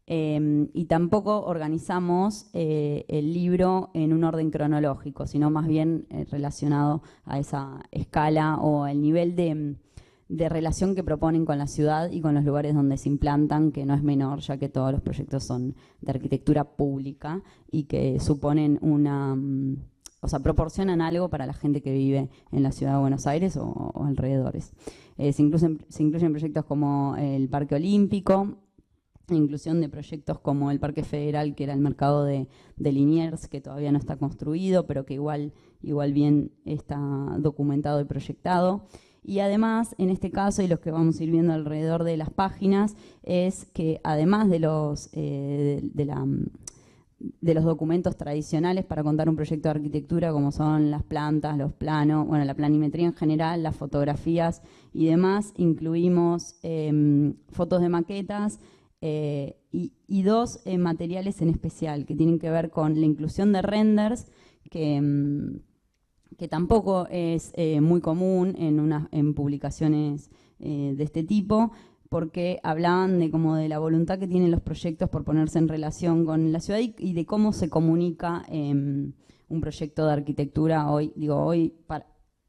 Y tampoco organizamos el libro en un orden cronológico, sino más bien relacionado a esa escala o el nivel de relación que proponen con la ciudad y con los lugares donde se implantan, que no es menor, ya que todos los proyectos son de arquitectura pública y que suponen proporcionan algo para la gente que vive en la ciudad de Buenos Aires o alrededores. Se incluyen proyectos como el Parque Olímpico, inclusión de proyectos como el Parque Federal, que era el mercado de Liniers, que todavía no está construido, pero que igual bien está documentado y proyectado. Y además, en este caso, y los que vamos a ir viendo alrededor de las páginas, es que además de los documentos tradicionales para contar un proyecto de arquitectura, como son las plantas, los planos, bueno, la planimetría en general, las fotografías y demás, incluimos fotos de maquetas y 2 materiales en especial que tienen que ver con la inclusión de renders, que tampoco es muy común en publicaciones de este tipo, porque hablaban de la voluntad que tienen los proyectos por ponerse en relación con la ciudad y de cómo se comunica un proyecto de arquitectura hoy.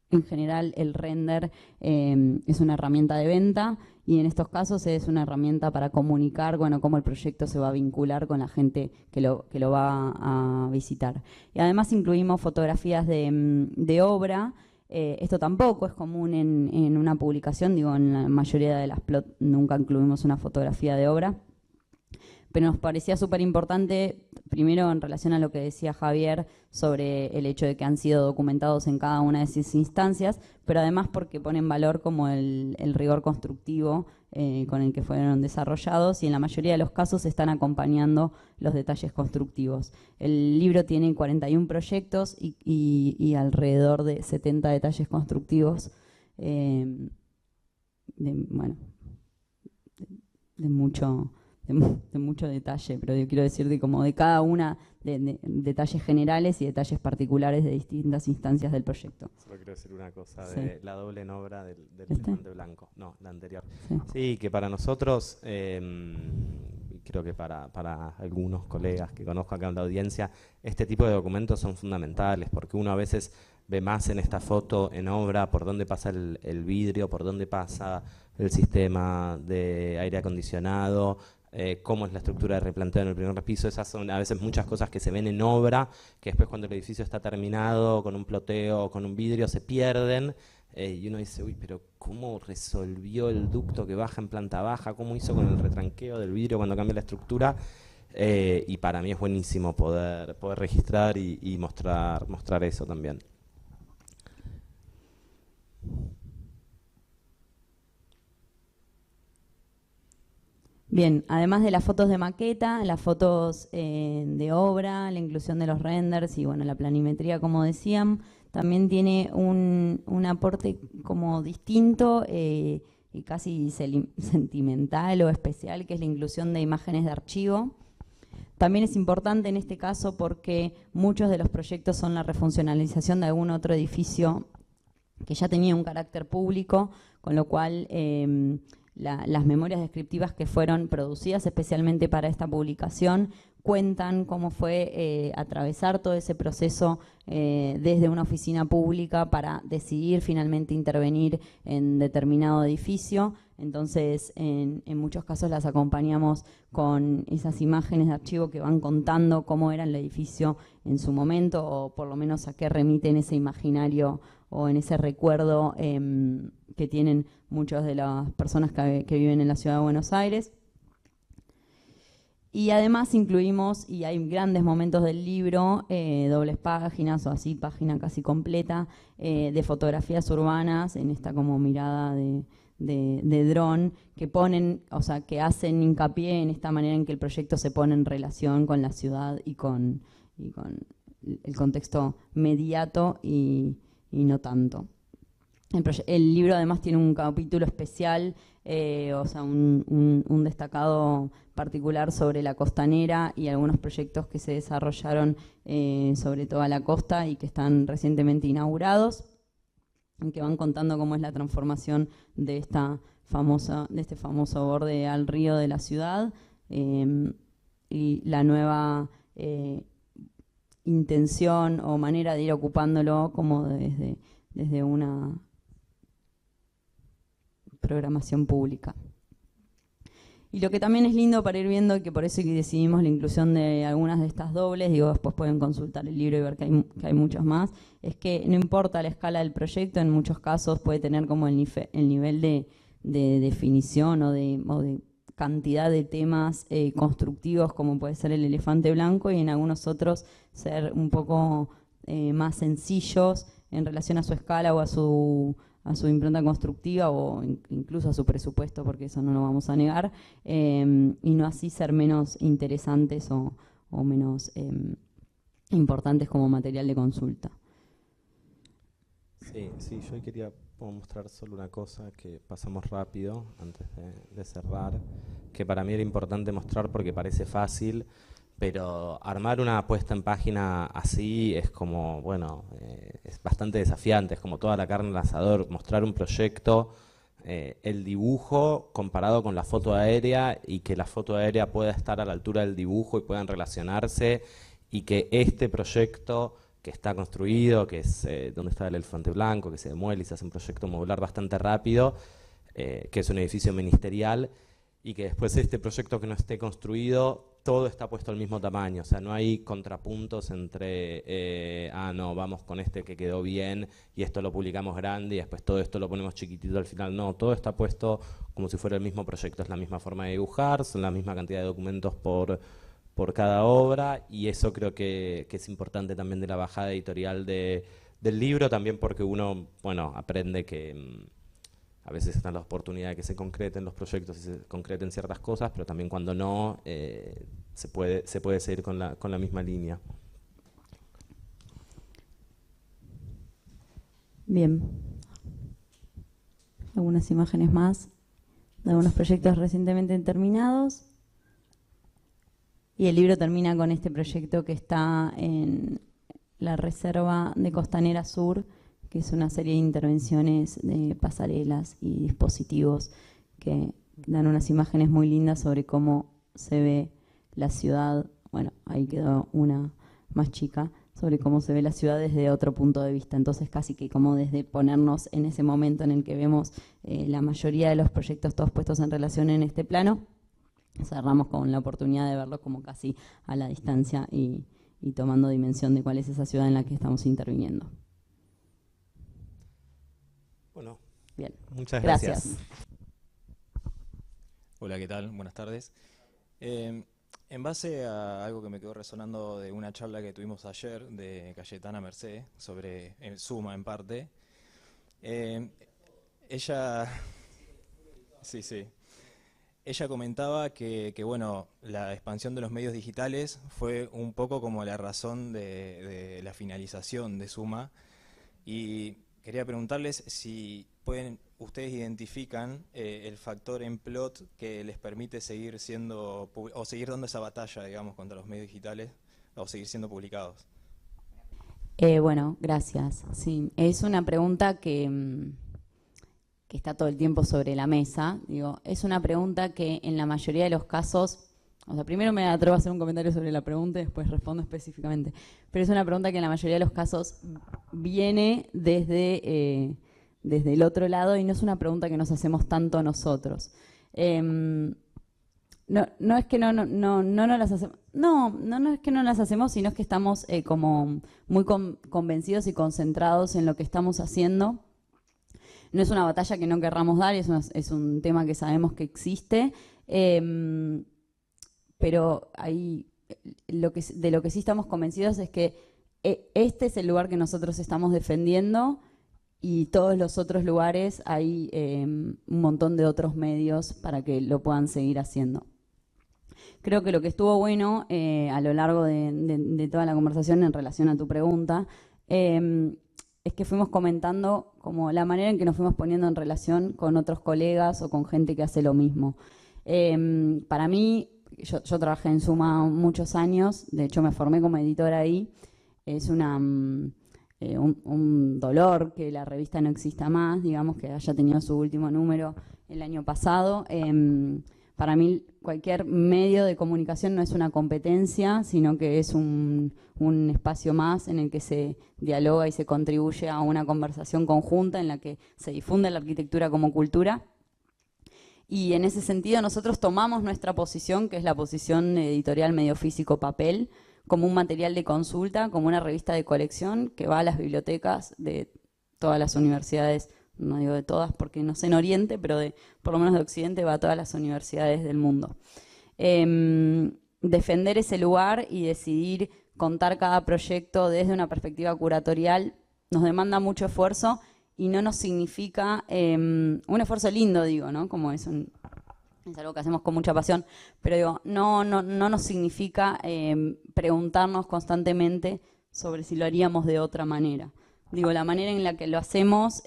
En general el render es una herramienta de venta y en estos casos es una herramienta para comunicar, cómo el proyecto se va a vincular con la gente que lo va a visitar. Y además incluimos fotografías de obra. Esto tampoco es común en una publicación, en la mayoría de las plot nunca incluimos una fotografía de obra, pero nos parecía súper importante, primero en relación a lo que decía Javier sobre el hecho de que han sido documentados en cada una de esas instancias, pero además porque ponen valor como el rigor constructivo con el que fueron desarrollados y en la mayoría de los casos están acompañando los detalles constructivos. El libro tiene 41 proyectos y alrededor de 70 detalles constructivos de mucho detalle, pero yo quiero decir de cada una de detalles generales y detalles particulares de distintas instancias del proyecto. Solo quiero decir una cosa Sí. de la doble en obra del elefante blanco. No, la anterior. Sí. Sí, que para nosotros, creo que para algunos colegas que conozco acá en la audiencia, este tipo de documentos son fundamentales, porque uno a veces ve más en esta foto en obra por dónde pasa el vidrio, por dónde pasa el sistema de aire acondicionado, cómo es la estructura de replanteo en el primer piso. Esas son a veces muchas cosas que se ven en obra, que después cuando el edificio está terminado, con un ploteo o con un vidrio, se pierden. Y uno dice, uy, pero ¿cómo resolvió el ducto que baja en planta baja? ¿Cómo hizo con el retranqueo del vidrio cuando cambia la estructura? Y para mí es buenísimo poder registrar y mostrar eso también. Bien, además de las fotos de maqueta, las fotos de obra, la inclusión de los renders y la planimetría, como decían, también tiene un aporte como distinto y casi sentimental o especial, que es la inclusión de imágenes de archivo. También es importante en este caso porque muchos de los proyectos son la refuncionalización de algún otro edificio que ya tenía un carácter público, con lo cual las memorias descriptivas que fueron producidas especialmente para esta publicación cuentan cómo fue atravesar todo ese proceso desde una oficina pública para decidir finalmente intervenir en determinado edificio. Entonces, en muchos casos las acompañamos con esas imágenes de archivo que van contando cómo era el edificio en su momento, o por lo menos a qué remiten ese imaginario o en ese recuerdo que tienen muchas de las personas que viven en la ciudad de Buenos Aires. Y además incluimos, y hay grandes momentos del libro, dobles páginas o así, página casi completa, de fotografías urbanas en esta como mirada de dron, que ponen, o sea, que hacen hincapié en esta manera en que el proyecto se pone en relación con la ciudad y con el contexto mediato y no tanto. El libro además tiene un capítulo especial, o sea, un destacado particular sobre la costanera y algunos proyectos que se desarrollaron sobre toda la costa y que están recientemente inaugurados, en que van contando cómo es la transformación de este famoso borde al río de la ciudad y la nueva intención o manera de ir ocupándolo como desde una programación pública. Y lo que también es lindo para ir viendo, que por eso decidimos la inclusión de algunas de estas dobles, digo, después pueden consultar el libro y ver que hay muchos más, es que no importa la escala del proyecto, en muchos casos puede tener como el nivel de definición o de cantidad de temas constructivos, como puede ser el elefante blanco, y en algunos otros ser un poco más sencillos en relación a su escala o a su impronta constructiva o incluso a su presupuesto, porque eso no lo vamos a negar, y no así ser menos interesantes o menos importantes como material de consulta. Sí, yo quería mostrar solo una cosa que pasamos rápido antes de cerrar, que para mí era importante mostrar porque parece fácil, pero armar una puesta en página así es como, bueno, es bastante desafiante, es como toda la carne al asador, mostrar un proyecto, el dibujo comparado con la foto aérea y que la foto aérea pueda estar a la altura del dibujo y puedan relacionarse y que este proyecto que está construido, que es donde está el elefante blanco, que se demuele y se hace un proyecto modular bastante rápido, que es un edificio ministerial, y que después este proyecto que no esté construido, todo está puesto al mismo tamaño, o sea, no hay contrapuntos entre, no, vamos con este que quedó bien y esto lo publicamos grande y después todo esto lo ponemos chiquitito al final, no, todo está puesto como si fuera el mismo proyecto, es la misma forma de dibujar, son la misma cantidad de documentos por cada obra, y eso creo que es importante también de la bajada editorial del libro, también porque uno, bueno, aprende que a veces están las oportunidades de que se concreten los proyectos y se concreten ciertas cosas, pero también cuando no, se puede seguir con la misma línea. Bien. Algunas imágenes más de algunos proyectos recientemente terminados. Y el libro termina con este proyecto que está en la Reserva de Costanera Sur, que es una serie de intervenciones de pasarelas y dispositivos que dan unas imágenes muy lindas sobre cómo se ve la ciudad. Bueno, ahí quedó una más chica, sobre cómo se ve la ciudad desde otro punto de vista. Entonces casi que como desde ponernos en ese momento en el que vemos la mayoría de los proyectos todos puestos en relación en este plano, cerramos con la oportunidad de verlo como casi a la distancia y tomando dimensión de cuál es esa ciudad en la que estamos interviniendo. Bueno, bien, muchas gracias. Hola, ¿qué tal? Buenas tardes. En base a algo que me quedó resonando de una charla que tuvimos ayer de Cayetana Mercé sobre Suma en parte, ella... Sí. Ella comentaba que bueno, la expansión de los medios digitales fue un poco como la razón de la finalización de Suma, y quería preguntarles si ustedes identifican el factor en Plot que les permite seguir siendo, o seguir dando esa batalla, digamos, contra los medios digitales, o seguir siendo publicados. Bueno, gracias. Sí, es una pregunta que está todo el tiempo sobre la mesa. Digo, es una pregunta que en la mayoría de los casos, o sea, primero me atrevo a hacer un comentario sobre la pregunta y después respondo específicamente, pero es una pregunta que en la mayoría de los casos viene desde el otro lado y no es una pregunta que nos hacemos tanto nosotros. No es que no las hacemos, no es que no las hacemos, sino es que estamos como muy convencidos y concentrados en lo que estamos haciendo. No es una batalla que no querramos dar, es un tema que sabemos que existe, pero ahí de lo que sí estamos convencidos es que este es el lugar que nosotros estamos defendiendo y todos los otros lugares hay un montón de otros medios para que lo puedan seguir haciendo. Creo que lo que estuvo bueno a lo largo de toda la conversación en relación a tu pregunta es que fuimos comentando como la manera en que nos fuimos poniendo en relación con otros colegas o con gente que hace lo mismo. Para mí, yo trabajé en Suma muchos años, de hecho me formé como editora ahí, es un dolor que la revista no exista más, digamos que haya tenido su último número el año pasado. Para mí cualquier medio de comunicación no es una competencia, sino que es un espacio más en el que se dialoga y se contribuye a una conversación conjunta en la que se difunde la arquitectura como cultura. Y en ese sentido nosotros tomamos nuestra posición, que es la posición editorial medio físico papel, como un material de consulta, como una revista de colección que va a las bibliotecas de todas las universidades, no digo de todas porque no sé en Oriente, pero por lo menos de Occidente va a todas las universidades del mundo. Defender ese lugar y decidir contar cada proyecto desde una perspectiva curatorial nos demanda mucho esfuerzo y no nos significa un esfuerzo lindo, digo, ¿no? Como es algo que hacemos con mucha pasión, pero digo, no nos significa preguntarnos constantemente sobre si lo haríamos de otra manera. Digo, la manera en la que lo hacemos,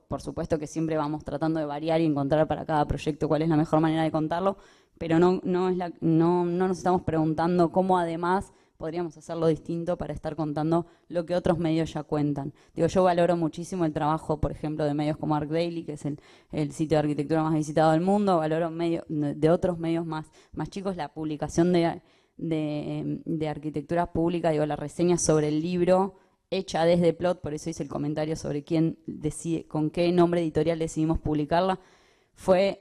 por supuesto que siempre vamos tratando de variar y encontrar para cada proyecto cuál es la mejor manera de contarlo, pero no nos estamos preguntando cómo además podríamos hacerlo distinto para estar contando lo que otros medios ya cuentan. Digo, yo valoro muchísimo el trabajo, por ejemplo, de medios como ArcDaily, que es el sitio de arquitectura más visitado del mundo, valoro de otros medios más chicos, la publicación de arquitectura pública, digo, la reseña sobre el libro hecha desde Plot, por eso hice el comentario sobre quién decide, con qué nombre editorial decidimos publicarla, fue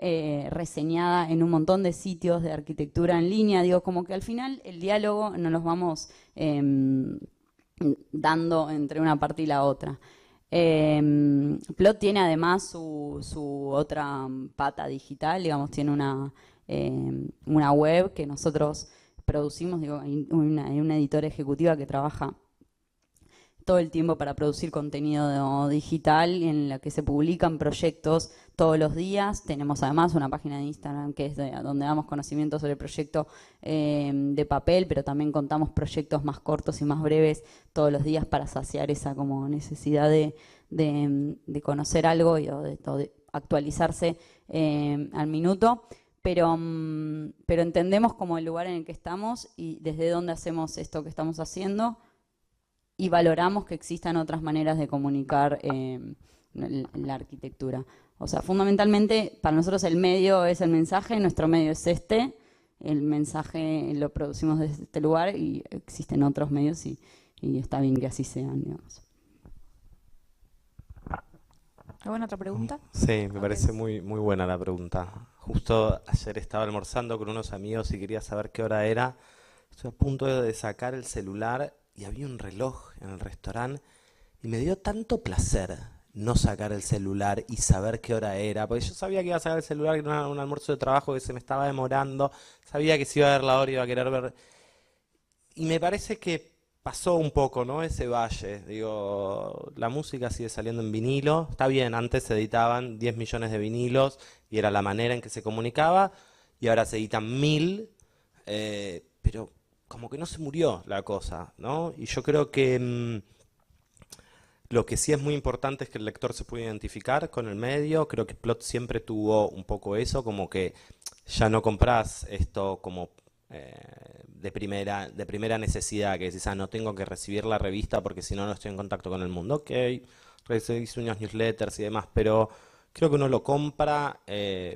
reseñada en un montón de sitios de arquitectura en línea. Digo, como que al final el diálogo nos los vamos dando entre una parte y la otra. Plot tiene además su otra pata digital, digamos, tiene una web que nosotros producimos, digo, hay una editora ejecutiva que trabaja todo el tiempo para producir contenido digital en la que se publican proyectos todos los días. Tenemos además una página de Instagram que es donde damos conocimiento sobre el proyecto de papel, pero también contamos proyectos más cortos y más breves todos los días para saciar esa como necesidad de conocer algo o de actualizarse al minuto. Pero entendemos como el lugar en el que estamos y desde dónde hacemos esto que estamos haciendo, y valoramos que existan otras maneras de comunicar la arquitectura. O sea, fundamentalmente para nosotros el medio es el mensaje, nuestro medio es el mensaje lo producimos desde este lugar y existen otros medios y está bien que así sean, digamos. ¿Alguna otra pregunta? Sí, me parece muy buena la pregunta. Justo ayer estaba almorzando con unos amigos y quería saber qué hora era. Estoy a punto de sacar el celular y había un reloj en el restaurante y me dio tanto placer no sacar el celular y saber qué hora era, porque yo sabía que iba a sacar el celular, que era un almuerzo de trabajo que se me estaba demorando, sabía que se iba a ver la hora y iba a querer ver, y me parece que pasó un poco, ¿no? Ese valle, digo, la música sigue saliendo en vinilo, está bien, antes se editaban 10 millones de vinilos y era la manera en que se comunicaba, y ahora se editan 1000, pero como que no se murió la cosa, ¿no? Y yo creo que lo que sí es muy importante es que el lector se pueda identificar con el medio. Creo que Plot siempre tuvo un poco eso, como que ya no compras esto como de primera necesidad, que decís, no tengo que recibir la revista porque si no, no estoy en contacto con el mundo. Ok, recibís unos newsletters y demás, pero creo que uno lo compra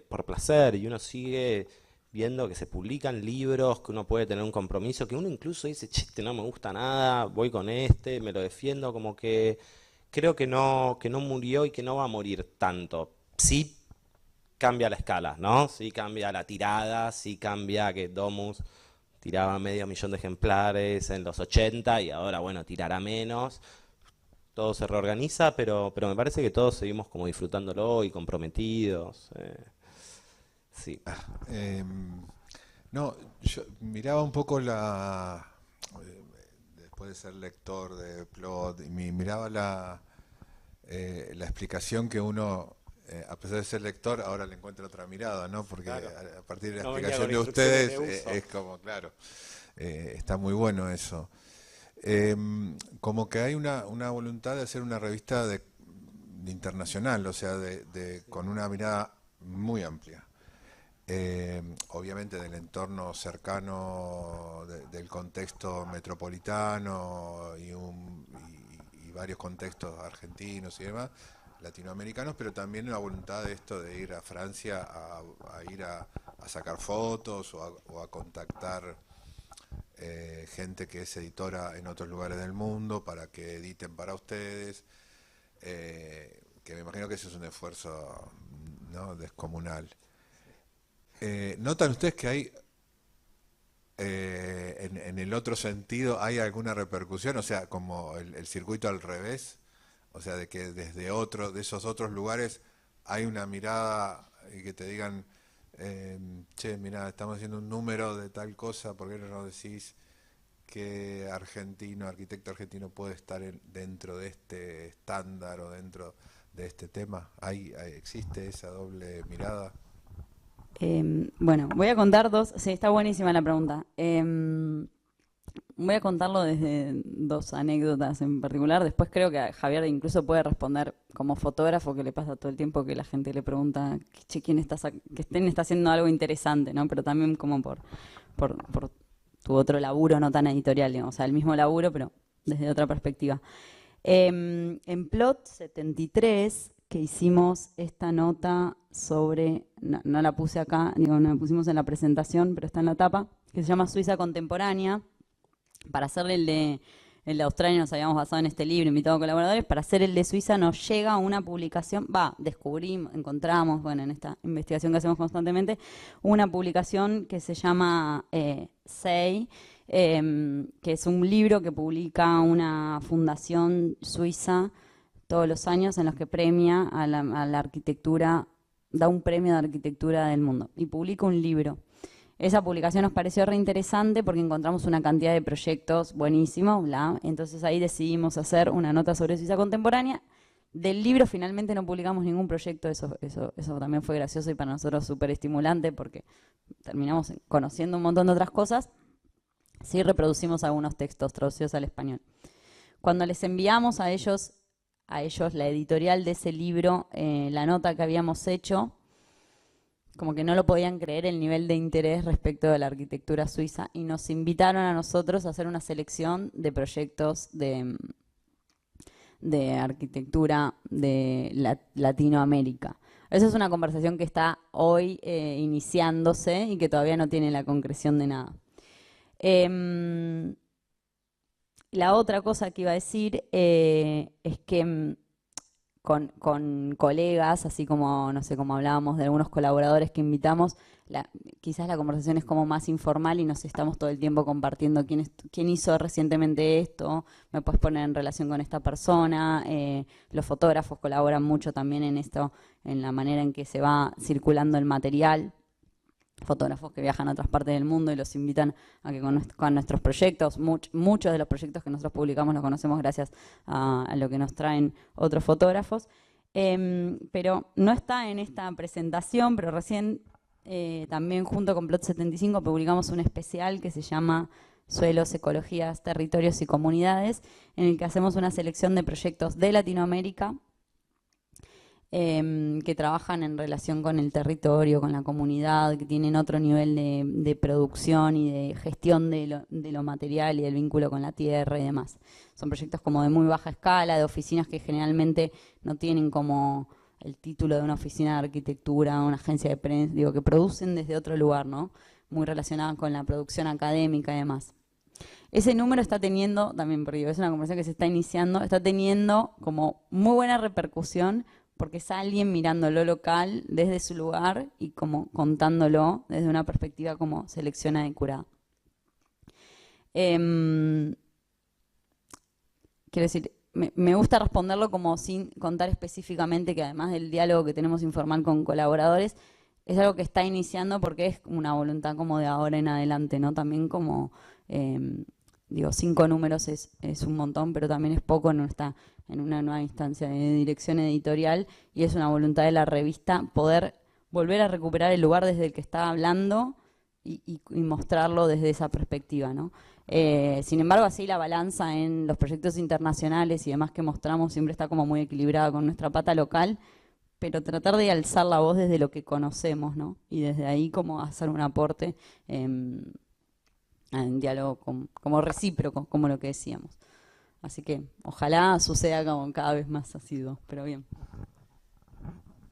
por placer y uno sigue viendo que se publican libros, que uno puede tener un compromiso, que uno incluso dice, che, no me gusta nada, voy con me lo defiendo, como que creo que no murió y que no va a morir tanto. Sí cambia la escala, ¿no? Sí cambia la tirada, sí cambia que Domus tiraba 500.000 de ejemplares en los 80 y ahora, bueno, tirará menos. Todo se reorganiza, pero me parece que todos seguimos como disfrutándolo y comprometidos. Sí. No, yo miraba un poco después de ser lector de Plot, y miraba la explicación que uno, a pesar de ser lector, ahora le encuentra otra mirada, ¿no? Porque Claro. a partir de la No venía explicación con de instrucciones ustedes de uso. es como, claro, está muy bueno eso. Como que hay una voluntad de hacer una revista de internacional, o sea, con una mirada muy amplia. Obviamente del entorno cercano, del contexto metropolitano y varios contextos argentinos y demás, latinoamericanos, pero también una voluntad de esto de ir a Francia a ir a sacar fotos o a contactar gente que es editora en otros lugares del mundo para que editen para ustedes, que me imagino que eso es un esfuerzo, ¿no?, descomunal. ¿Notan ustedes que hay, en el otro sentido, hay alguna repercusión? O sea, como el circuito al revés, o sea, de que de esos otros lugares hay una mirada y que te digan, che, mira, estamos haciendo un número de tal cosa, ¿por qué no nos decís qué arquitecto argentino puede estar dentro de este estándar o dentro de este tema? ¿Existe esa doble mirada? Bueno, voy a contar dos. Sí, está buenísima la pregunta. Voy a contarlo desde dos anécdotas en particular. Después creo que Javier incluso puede responder como fotógrafo, que le pasa todo el tiempo que la gente le pregunta, che, ¿quién está haciendo algo interesante, ¿no? Pero también como por tu otro laburo no tan editorial, digamos. O sea, el mismo laburo, pero desde otra perspectiva. En Plot 73, que hicimos esta nota sobre, no la puse acá, digo, no la pusimos en la presentación, pero está en la tapa, que se llama Suiza Contemporánea. Para hacer el de Australia nos habíamos basado en este libro, invitado a colaboradores. Para hacer el de Suiza nos llega una publicación, encontramos, bueno, en esta investigación que hacemos constantemente, una publicación que se llama Say, que es un libro que publica una fundación suiza todos los años en los que premia a la arquitectura, da un premio de arquitectura del mundo y publica un libro. Esa publicación nos pareció re interesante porque encontramos una cantidad de proyectos buenísimos, entonces ahí decidimos hacer una nota sobre Suiza contemporánea. Del libro finalmente no publicamos ningún proyecto, eso también fue gracioso y para nosotros súper estimulante porque terminamos conociendo un montón de otras cosas. Sí reproducimos algunos textos traducidos al español. Cuando les enviamos a ellos la editorial de ese libro, la nota que habíamos hecho, como que no lo podían creer el nivel de interés respecto de la arquitectura suiza y nos invitaron a nosotros a hacer una selección de proyectos de arquitectura de Latinoamérica. Esa es una conversación que está hoy iniciándose y que todavía no tiene la concreción de nada. La otra cosa que iba a decir es que con colegas, así como, no sé, como hablábamos de algunos colaboradores que invitamos, quizás la conversación es como más informal y nos estamos todo el tiempo compartiendo quién hizo recientemente esto, me puedes poner en relación con esta persona, los fotógrafos colaboran mucho también en esto, en la manera en que se va circulando el material. Fotógrafos que viajan a otras partes del mundo y los invitan a que con nuestros proyectos, muchos de los proyectos que nosotros publicamos los conocemos gracias a lo que nos traen otros fotógrafos. Pero no está en esta presentación, pero recién también junto con Plot 75 publicamos un especial que se llama Suelos, Ecologías, Territorios y Comunidades, en el que hacemos una selección de proyectos de Latinoamérica que trabajan en relación con el territorio, con la comunidad, que tienen otro nivel de producción y de gestión de lo material y del vínculo con la tierra y demás. Son proyectos como de muy baja escala, de oficinas que generalmente no tienen como el título de una oficina de arquitectura, una agencia de prensa, digo, que producen desde otro lugar, ¿no? Muy relacionada con la producción académica y demás. Ese número está teniendo, también porque es una conversación que se está iniciando, está teniendo como muy buena repercusión porque es alguien mirando lo local desde su lugar y como contándolo desde una perspectiva como seleccionada y curada. Quiero decir, me gusta responderlo como sin contar específicamente que además del diálogo que tenemos informal con colaboradores, es algo que está iniciando porque es una voluntad como de ahora en adelante, ¿no? También como, digo, 5 números es un montón, pero también es poco, no está en una nueva instancia de dirección editorial y es una voluntad de la revista poder volver a recuperar el lugar desde el que estaba hablando y mostrarlo desde esa perspectiva, ¿no? Sin embargo, así la balanza en los proyectos internacionales y demás que mostramos siempre está como muy equilibrada con nuestra pata local, pero tratar de alzar la voz desde lo que conocemos, ¿no? Y desde ahí como hacer un aporte en diálogo como recíproco, como lo que decíamos. Así que ojalá suceda como cada vez más asiduo, pero bien.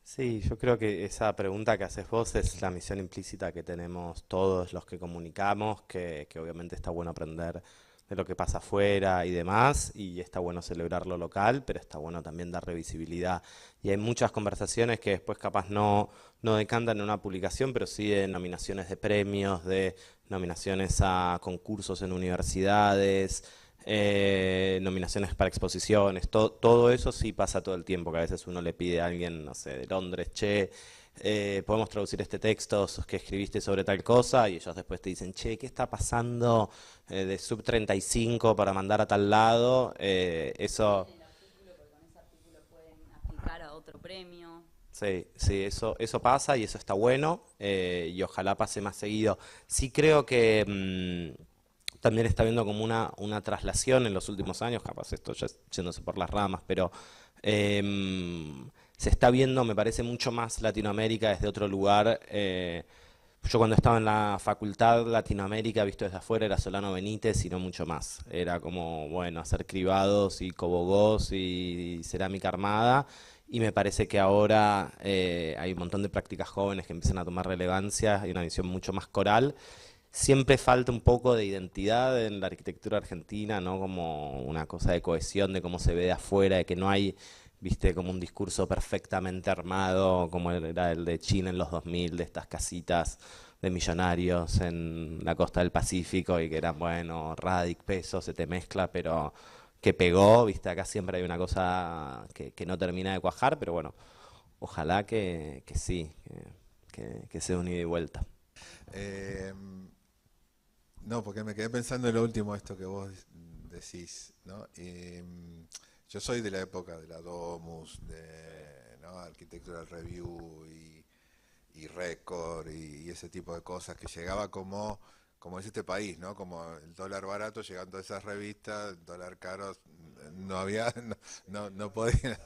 Sí, yo creo que esa pregunta que haces vos es la misión implícita que tenemos todos los que comunicamos, que obviamente está bueno aprender de lo que pasa afuera y demás, y está bueno celebrar lo local, pero está bueno también darle visibilidad. Y hay muchas conversaciones que después capaz no decantan en una publicación, pero sí de nominaciones de premios, de nominaciones a concursos en universidades, nominaciones para exposiciones, todo eso sí pasa todo el tiempo, que a veces uno le pide a alguien, no sé, de Londres, che, podemos traducir este texto que escribiste sobre tal cosa, y ellos después te dicen, che, ¿qué está pasando de Sub 35 para mandar a tal lado? Eso... Aplicar a otro premio. Sí, sí, eso pasa y eso está bueno, y ojalá pase más seguido. Sí creo que también está habiendo como una traslación en los últimos años, capaz esto ya yéndose por las ramas, pero se está viendo, me parece, mucho más Latinoamérica desde otro lugar. Yo cuando estaba en la facultad, Latinoamérica, visto desde afuera, era Solano Benítez y no mucho más. Era como, bueno, hacer cribados y cobogós y cerámica armada. Y me parece que ahora hay un montón de prácticas jóvenes que empiezan a tomar relevancia y una visión mucho más coral. Siempre falta un poco de identidad en la arquitectura argentina, ¿no? Como una cosa de cohesión, de cómo se ve de afuera, de que no hay, viste, como un discurso perfectamente armado, como era el de China en los 2000, de estas casitas de millonarios en la costa del Pacífico y que eran, bueno, radic, peso, se te mezcla, pero que pegó, viste, acá siempre hay una cosa que no termina de cuajar, pero bueno, ojalá que sí, que sea un ida y vuelta. No, porque me quedé pensando en lo último, esto que vos decís, ¿no? Yo soy de la época de la Domus, ¿no? Architectural Review y Record y ese tipo de cosas que llegaba como es este país, ¿no? Como el dólar barato llegando a esas revistas, el dólar caro no había, no podía.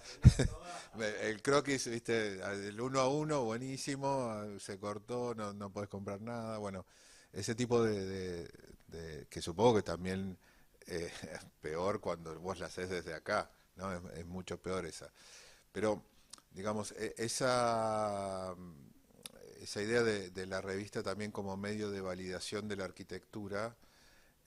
El croquis, viste, el 1 a 1, buenísimo, se cortó, no podés comprar nada, bueno. Ese tipo que supongo que también es peor cuando vos la haces desde acá, ¿no? Es mucho peor esa. Pero, digamos, esa idea de la revista también como medio de validación de la arquitectura,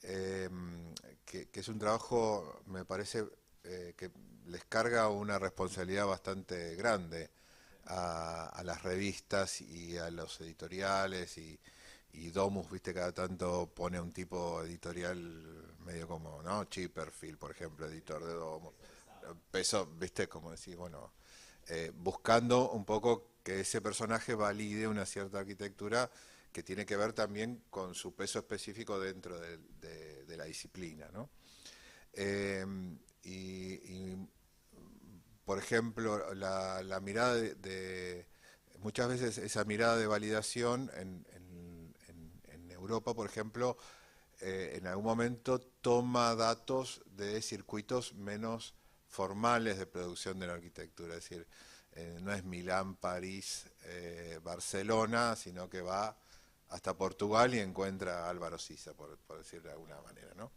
que es un trabajo, me parece, que les carga una responsabilidad bastante grande a las revistas y a los editoriales y Domus, viste, cada tanto pone un tipo editorial medio como, ¿no? Chipperfield, por ejemplo, editor de Domus. Peso, viste, como decir, bueno, buscando un poco que ese personaje valide una cierta arquitectura que tiene que ver también con su peso específico dentro de la disciplina, ¿no? Y, por ejemplo, la mirada muchas veces esa mirada de validación en Europa, por ejemplo, en algún momento toma datos de circuitos menos formales de producción de la arquitectura. Es decir, no es Milán, París, Barcelona, sino que va hasta Portugal y encuentra a Álvaro Siza, por decirlo de alguna manera, ¿no?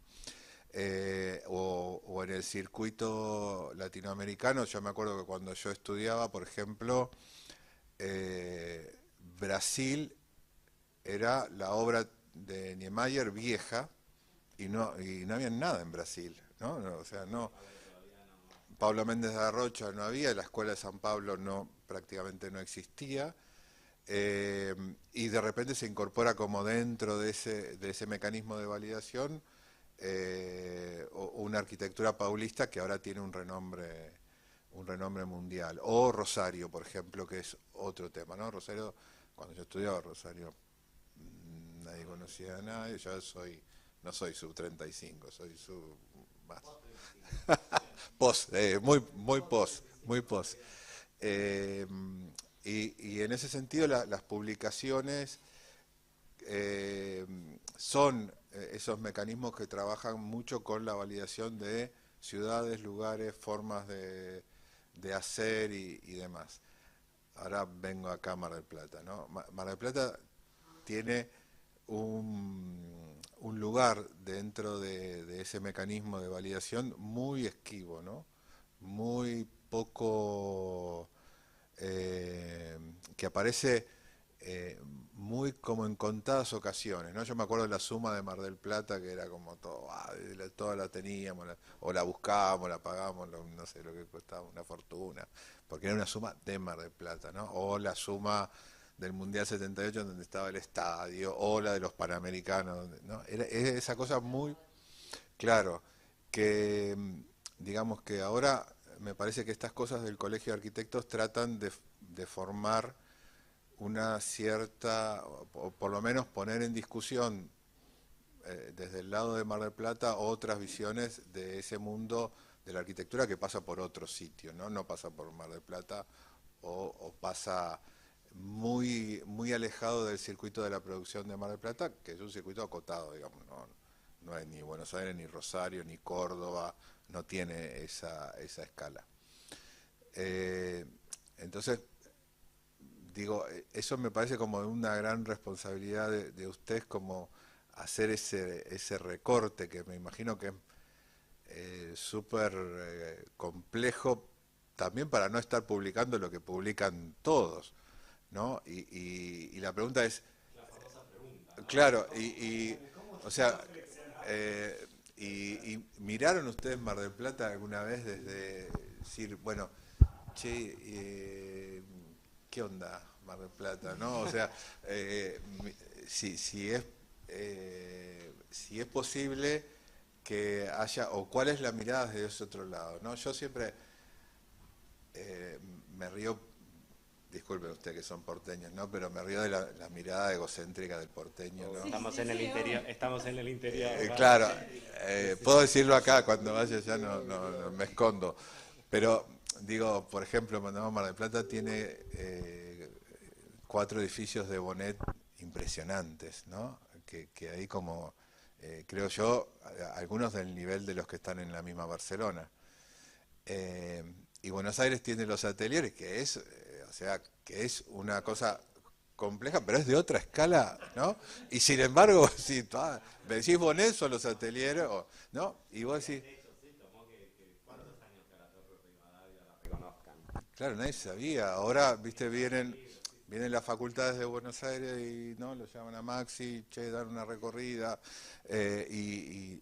O en el circuito latinoamericano, yo me acuerdo que cuando yo estudiaba, por ejemplo, Brasil era la obra de Niemeyer vieja y no había nada en Brasil, ¿no? O sea, no. Pablo Méndez de Arrocha no había, la Escuela de San Pablo prácticamente no existía, y de repente se incorpora como dentro de ese mecanismo de validación una arquitectura paulista que ahora tiene un renombre mundial. O Rosario, por ejemplo, que es otro tema, ¿no? Rosario, cuando yo estudiaba Rosario, nadie conocía a nadie, yo no soy sub 35, soy sub más. Post, muy post. Y en ese sentido las publicaciones son esos mecanismos que trabajan mucho con la validación de ciudades, lugares, formas de hacer y demás. Ahora vengo acá a Mar del Plata, ¿no? Mar del Plata tiene un lugar dentro de ese mecanismo de validación muy esquivo, ¿no? Muy poco, que aparece muy como en contadas ocasiones, ¿no? Yo me acuerdo de la suma de Mar del Plata, que era como todo, toda la teníamos, o la buscábamos, la pagábamos, no sé lo que costaba, una fortuna, porque era una suma de Mar del Plata, ¿no? O la suma del Mundial 78 donde estaba el estadio, o la de los Panamericanos, ¿no? Era esa cosa muy, claro, que digamos que ahora me parece que estas cosas del Colegio de Arquitectos tratan de formar una cierta, o por lo menos poner en discusión desde el lado de Mar del Plata otras visiones de ese mundo de la arquitectura que pasa por otro sitio, ¿no? No pasa por Mar del Plata o pasa muy, muy alejado del circuito de la producción de Mar del Plata, que es un circuito acotado, digamos, no es ni Buenos Aires, ni Rosario, ni Córdoba, no tiene esa escala. Entonces, digo, eso me parece como una gran responsabilidad de ustedes, como hacer ese recorte, que me imagino que es súper complejo, también para no estar publicando lo que publican todos, ¿no? Y la pregunta es, claro, o sea, y miraron ustedes Mar del Plata alguna vez desde decir, bueno, che, ¿qué onda Mar del Plata, no? O sea, si es posible que haya, o cuál es la mirada desde ese otro lado, ¿no? Yo siempre me río, disculpen ustedes que son porteños, ¿no? Pero me río de la mirada egocéntrica del porteño, ¿no? Estamos en el interior. Claro, puedo decirlo acá, cuando vaya ya no me escondo. Pero digo, por ejemplo, Mar del Plata tiene 4 edificios de Bonet impresionantes, ¿no? Que ahí como, creo yo, algunos del nivel de los que están en la misma Barcelona. Y Buenos Aires tiene los ateliers, que es, o sea, que es una cosa compleja, pero es de otra escala, ¿no? Y sin embargo, si me decís Bonet, son los ateliers, ¿no? Y vos decís... Claro, nadie sabía. Ahora, viste, vienen las facultades de Buenos Aires y no lo llaman a Maxi, che, dan una recorrida. Y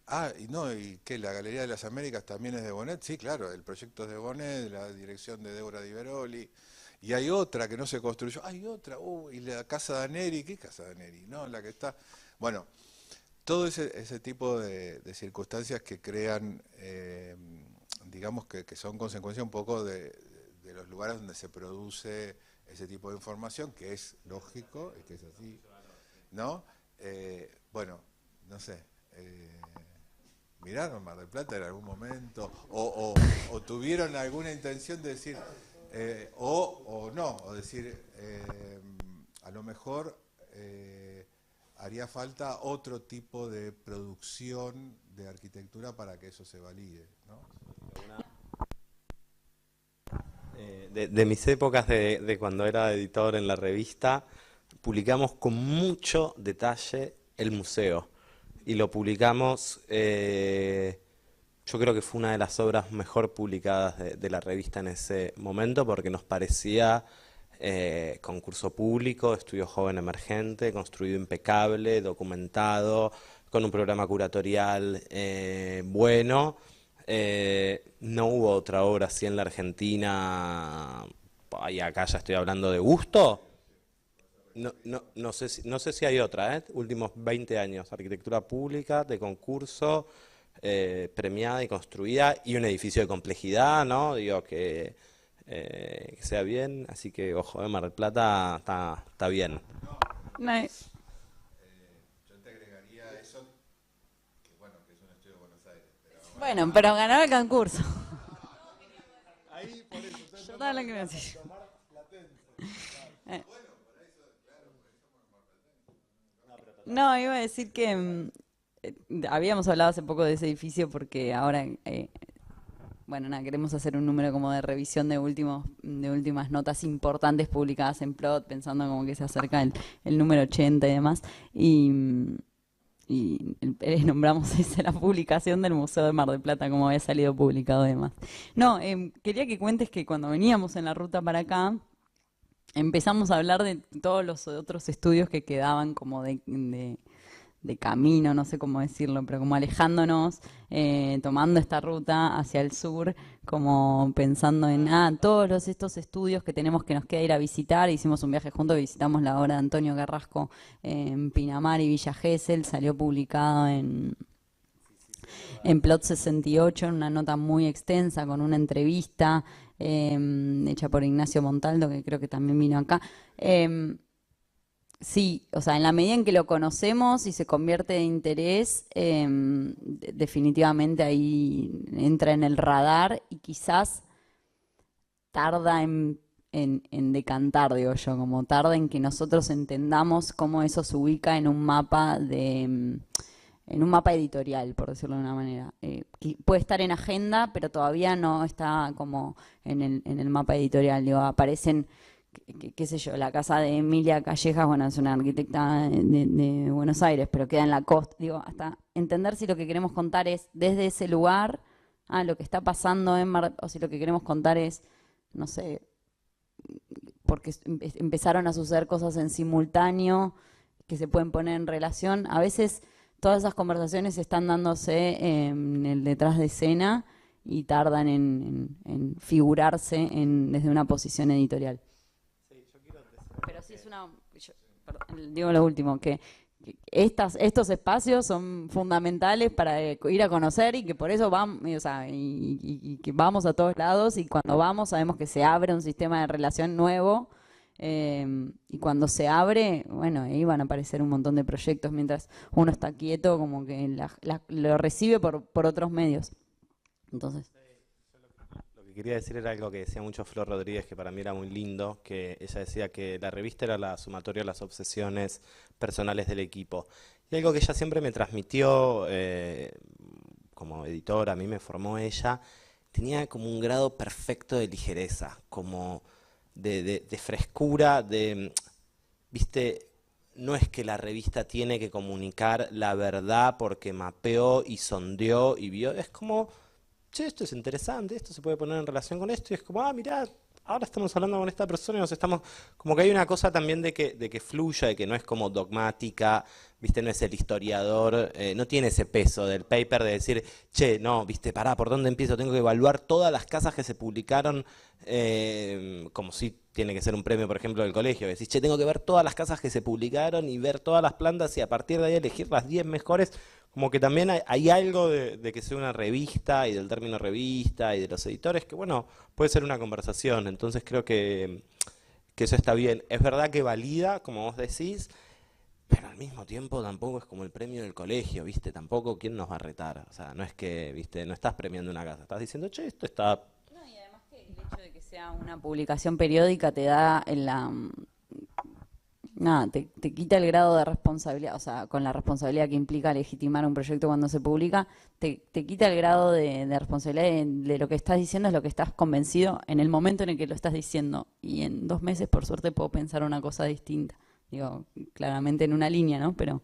que la Galería de las Américas también es de Bonet. Sí, claro, el proyecto es de Bonet, la dirección de Débora Di Veroli. Y hay otra que no se construyó. Hay otra, y la Casa Daneri. ¿Qué Casa Daneri? No, la que está... Bueno, todo ese tipo de circunstancias que crean, digamos que son consecuencia un poco de los lugares donde se produce ese tipo de información, que es lógico, y que es así, ¿no? Bueno, no sé, ¿miraron Mar del Plata en algún momento? ¿O tuvieron alguna intención de decir, o no, o decir, a lo mejor haría falta otro tipo de producción de arquitectura para que eso se valide, ¿no? De mis épocas de cuando era editor en la revista, publicamos con mucho detalle el museo. Y lo publicamos, yo creo que fue una de las obras mejor publicadas de la revista en ese momento, porque nos parecía concurso público, estudio joven emergente, construido impecable, documentado, con un programa curatorial bueno. No hubo otra obra así en la Argentina, y acá ya estoy hablando de gusto. No sé si hay otra, últimos 20 años, arquitectura pública, de concurso, premiada y construida, y un edificio de complejidad, ¿no? Digo, que sea bien, así que, ojo, Mar del Plata está bien. Nice. Yo te agregaría eso, que bueno, que es un estudio de Buenos Aires. Bueno, pero ganó el concurso. Ahí por eso, Yo también lo quiero decir. No, iba a decir que habíamos hablado hace poco de ese edificio porque ahora, bueno, nada, queremos hacer un número como de revisión de últimas notas importantes publicadas en Plot, pensando como que se acerca el número 80 y demás. Y nombramos esa la publicación del Museo de Mar del Plata, como había salido publicado y demás. No, quería que cuentes que cuando veníamos en la ruta para acá, empezamos a hablar de todos los otros estudios que quedaban como de camino, no sé cómo decirlo, pero como alejándonos, tomando esta ruta hacia el sur, como pensando en todos estos estudios que tenemos que nos queda ir a visitar. Hicimos un viaje juntos, visitamos la obra de Antonio Carrasco en Pinamar y Villa Gesell, salió publicado en Plot 68, en una nota muy extensa, con una entrevista hecha por Ignacio Montaldo, que creo que también vino acá. Sí, o sea, en la medida en que lo conocemos y se convierte de interés, definitivamente ahí entra en el radar y quizás tarda en decantar, digo yo, como tarda en que nosotros entendamos cómo eso se ubica en un mapa editorial, por decirlo de una manera. Que puede estar en agenda, pero todavía no está como en el mapa editorial. Digo, aparecen, qué sé yo, la casa de Emilia Callejas, bueno, es una arquitecta de Buenos Aires, pero queda en la costa. Digo, hasta entender si lo que queremos contar es desde ese lugar, lo que está pasando o si lo que queremos contar es, no sé, porque empezaron a suceder cosas en simultáneo que se pueden poner en relación. A veces todas esas conversaciones están dándose en el detrás de escena y tardan en figurarse desde una posición editorial. Pero sí es digo lo último, que estos espacios son fundamentales para ir a conocer y que por eso vamos, o sea, y que vamos a todos lados, y cuando vamos sabemos que se abre un sistema de relación nuevo. Y cuando se abre, bueno, ahí van a aparecer un montón de proyectos, mientras uno está quieto, como que lo recibe por otros medios. Entonces, lo que quería decir era algo que decía mucho Flor Rodríguez, que para mí era muy lindo, que ella decía que la revista era la sumatoria de las obsesiones personales del equipo. Y algo que ella siempre me transmitió como editora, a mí me formó ella, tenía como un grado perfecto de ligereza, como de frescura, viste, no es que la revista tiene que comunicar la verdad porque mapeó y sondeó y vio, es como, che, esto es interesante, esto se puede poner en relación con esto, y es como, mirá, ahora estamos hablando con esta persona y nos estamos, como que hay una cosa también de que fluya, de que no es como dogmática, viste, no es el historiador, no tiene ese peso del paper de decir, che, no, viste, pará, ¿por dónde empiezo? Tengo que evaluar todas las casas que se publicaron, como si tiene que ser un premio, por ejemplo, del colegio, que decís, che, tengo que ver todas las casas que se publicaron y ver todas las plantas y a partir de ahí elegir las 10 mejores. Como que también hay algo de que sea una revista y del término revista y de los editores, que bueno, puede ser una conversación. Entonces creo que eso está bien. Es verdad que valida, como vos decís, pero al mismo tiempo tampoco es como el premio del colegio, ¿viste? Tampoco, ¿quién nos va a retar? O sea, no es que, ¿viste? No estás premiando una casa, estás diciendo, che, esto está... No, y además que el hecho de que sea una publicación periódica te da Nada, te quita el grado de responsabilidad, o sea, con la responsabilidad que implica legitimar un proyecto cuando se publica, te quita el grado de responsabilidad de lo que estás diciendo, es lo que estás convencido en el momento en el que lo estás diciendo. Y en 2 meses, por suerte, puedo pensar una cosa distinta. Digo, claramente en una línea, ¿no? Pero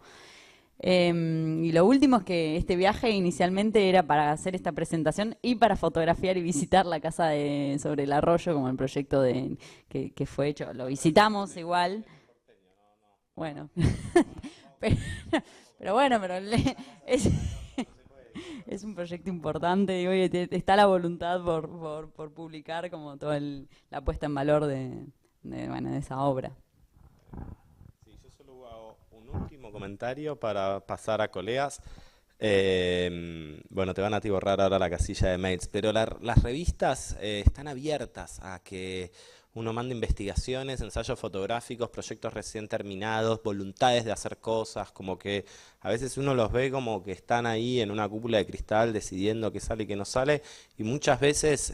y lo último es que este viaje inicialmente era para hacer esta presentación y para fotografiar y visitar la casa sobre el arroyo, como el proyecto que fue hecho. Lo visitamos igual. Bueno, pero bueno, es un proyecto importante, digo, y está la voluntad por publicar como toda la puesta en valor de esa obra. Sí, yo solo hago un último comentario para pasar a colegas. Bueno, te van a atiborrar ahora la casilla de mails, pero las revistas están abiertas a que uno manda investigaciones, ensayos fotográficos, proyectos recién terminados, voluntades de hacer cosas, como que a veces uno los ve como que están ahí en una cúpula de cristal decidiendo qué sale y qué no sale, y muchas veces,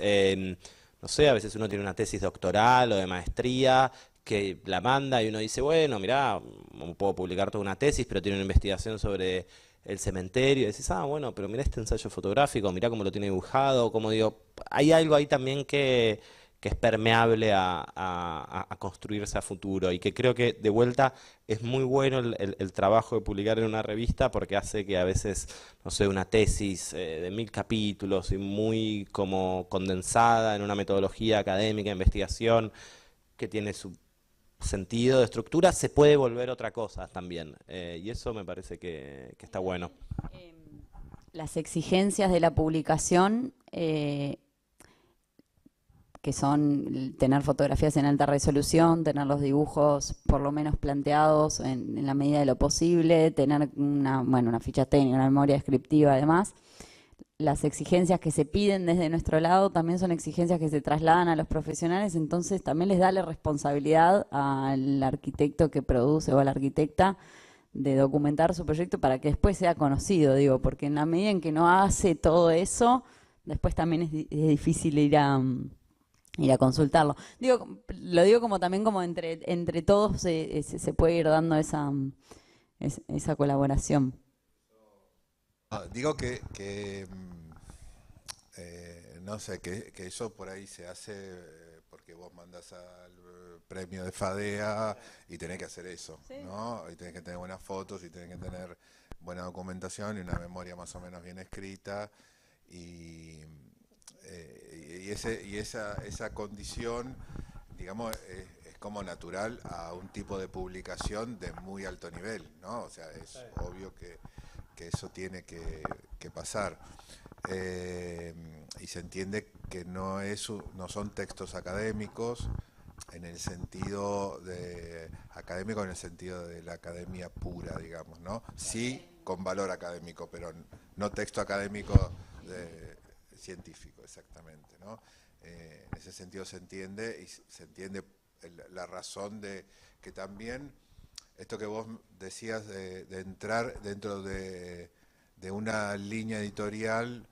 no sé, a veces uno tiene una tesis doctoral o de maestría que la manda y uno dice, bueno, mirá, puedo publicar toda una tesis, pero tiene una investigación sobre el cementerio, y decís, bueno, pero mirá este ensayo fotográfico, mirá cómo lo tiene dibujado, como digo, hay algo ahí también que es permeable a construirse a futuro y que creo que de vuelta es muy bueno el trabajo de publicar en una revista porque hace que a veces, no sé, una tesis de 1000 capítulos y muy como condensada en una metodología académica, de investigación, que tiene su sentido de estructura, se puede volver otra cosa también. Y eso me parece que está bueno. Las exigencias de la publicación, que son tener fotografías en alta resolución, tener los dibujos por lo menos planteados en la medida de lo posible, tener una ficha técnica, una memoria descriptiva además. Las exigencias que se piden desde nuestro lado también son exigencias que se trasladan a los profesionales, entonces también les da la responsabilidad al arquitecto que produce o a la arquitecta de documentar su proyecto para que después sea conocido, digo, porque en la medida en que no hace todo eso, después también es difícil ir a consultarlo. Lo digo como también como entre todos se puede ir dando esa colaboración. Digo no sé, que eso por ahí se hace porque vos mandás al premio de FADEA y tenés que hacer eso, ¿sí? ¿No? Y tenés que tener buenas fotos y tenés que tener buena documentación y una memoria más o menos bien escrita y esa condición, digamos, es como natural a un tipo de publicación de muy alto nivel, ¿no? O sea, es obvio que eso tiene que pasar. Y se entiende que no son textos académicos en el sentido académico en el sentido de la academia pura, digamos, ¿no? Sí, con valor académico, pero no texto académico científico, exactamente, ¿no? En ese sentido se entiende la razón de que también esto que vos decías de entrar dentro de una línea editorial,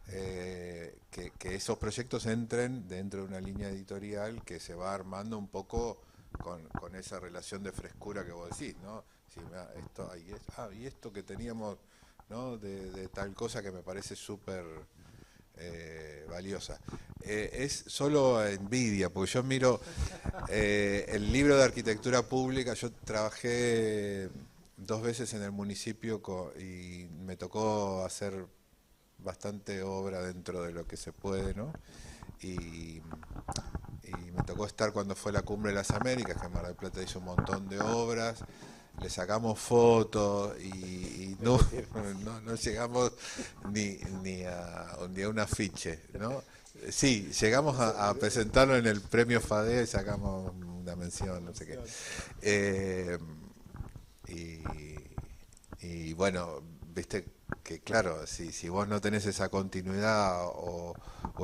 que esos proyectos entren dentro de una línea editorial que se va armando un poco con esa relación de frescura que vos decís, ¿no? Sí, y esto que teníamos, ¿no? de tal cosa que me parece súper valiosa. Es solo envidia, porque yo miro el libro de arquitectura pública. Yo trabajé 2 veces en el municipio y me tocó hacer bastante obra dentro de lo que se puede, ¿no? Y me tocó estar cuando fue la Cumbre de las Américas, que en Mar del Plata hizo un montón de obras, le sacamos fotos y no llegamos ni a un afiche, ¿no? Sí, llegamos a presentarlo en el premio FADEA y sacamos una mención, no sé qué. Y bueno, viste que claro, si vos no tenés esa continuidad o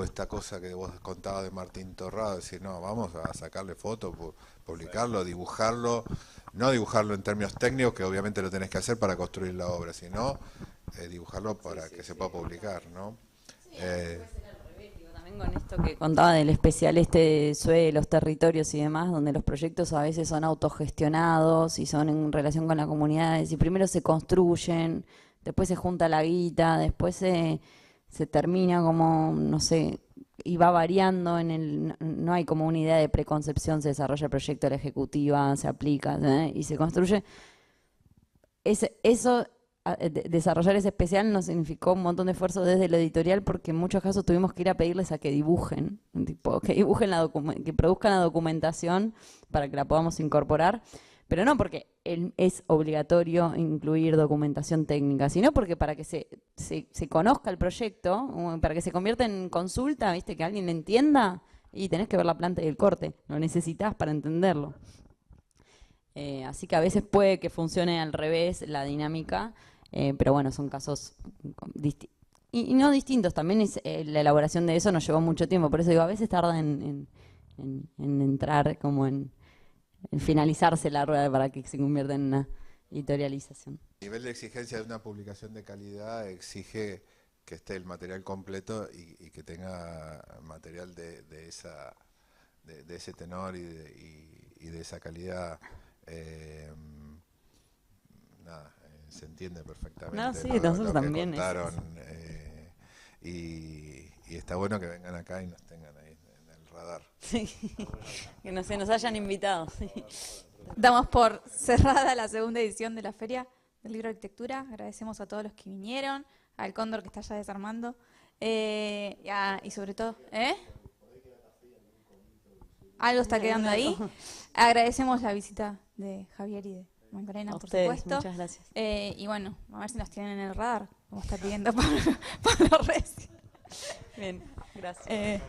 esta cosa que vos contabas de Martín Torrado, decir, no, vamos a sacarle fotos, publicarlo, dibujarlo, no dibujarlo en términos técnicos, que obviamente lo tenés que hacer para construir la obra, sino dibujarlo para que se pueda publicar, ¿no? También con esto que contaba del especial de suelos, territorios y demás, donde los proyectos a veces son autogestionados y son en relación con las comunidades, y primero se construyen, después se junta la guita, después se termina como, no sé, y va variando no hay como una idea de preconcepción, se desarrolla el proyecto, la ejecutiva, se aplica, y se construye. Desarrollar ese especial nos significó un montón de esfuerzo desde lo editorial, porque en muchos casos tuvimos que ir a pedirles a que dibujen, que dibujen que produzcan la documentación para que la podamos incorporar, pero no porque es obligatorio incluir documentación técnica, sino porque para que se conozca el proyecto, para que se convierta en consulta, ¿viste? Que alguien le entienda, y tenés que ver la planta y el corte, lo necesitas para entenderlo. Así que a veces puede que funcione al revés la dinámica, pero bueno, son casos y no distintos. También la elaboración de eso nos llevó mucho tiempo, por eso digo, a veces tarda en entrar como en finalizarse la rueda para que se convierta en una editorialización. El nivel de exigencia de una publicación de calidad exige que esté el material completo y que tenga material de ese tenor y de esa calidad. Se entiende perfectamente. No, sí, nosotros lo también. Que contaron, y está bueno que vengan acá y nos tengan ahí en el radar. Sí, que nos hayan invitado. Sí. Damos por cerrada la segunda edición de la Feria del Libro de Arquitectura. Agradecemos a todos los que vinieron, al Cóndor que está ya desarmando, y sobre todo, algo está quedando ahí. Agradecemos la visita de Javier y de Macarena, por supuesto. Muchas gracias. Y bueno, a ver si nos tienen en el radar, como está pidiendo Pablo Reci. Bien, gracias.